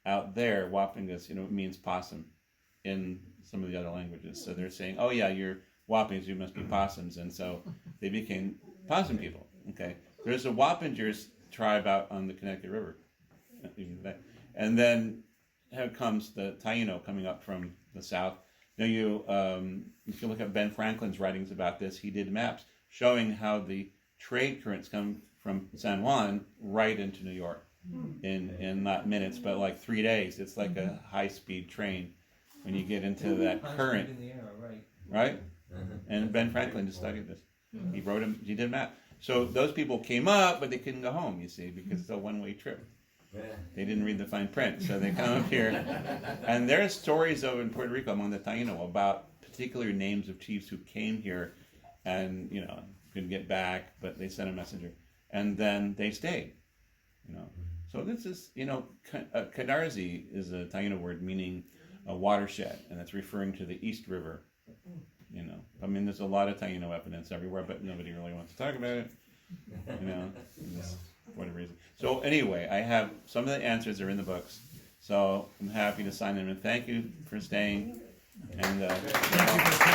out there, Wappingus, means possum in some of the other languages. So they're saying, oh yeah, you're Wappings, you must be possums. And so they became possum people. Okay. There's a Wappingers tribe out on the Connecticut River. And then here comes the Taino coming up from the south. Now if you look at Ben Franklin's writings about this, he did maps showing how the trade currents come from San Juan right into New York in not minutes, but like 3 days. It's like a high-speed train when you get into that current. In the air, right. Right? And Ben Franklin just studied this. He did a map. So those people came up, but they couldn't go home, you see, because it's a one-way trip. They didn't read the fine print, so they come up here. And there are stories in Puerto Rico among the Taino about particular names of chiefs who came here and, couldn't get back, but they sent a messenger. And then they stayed, So this is, Canarsie is a Taino word meaning a watershed, and it's referring to the East River, I mean, there's a lot of Taino evidence everywhere, but nobody really wants to talk about it, for whatever reason. So anyway, I have some of the answers are in the books, so I'm happy to sign them, and thank you for staying. And Thank you for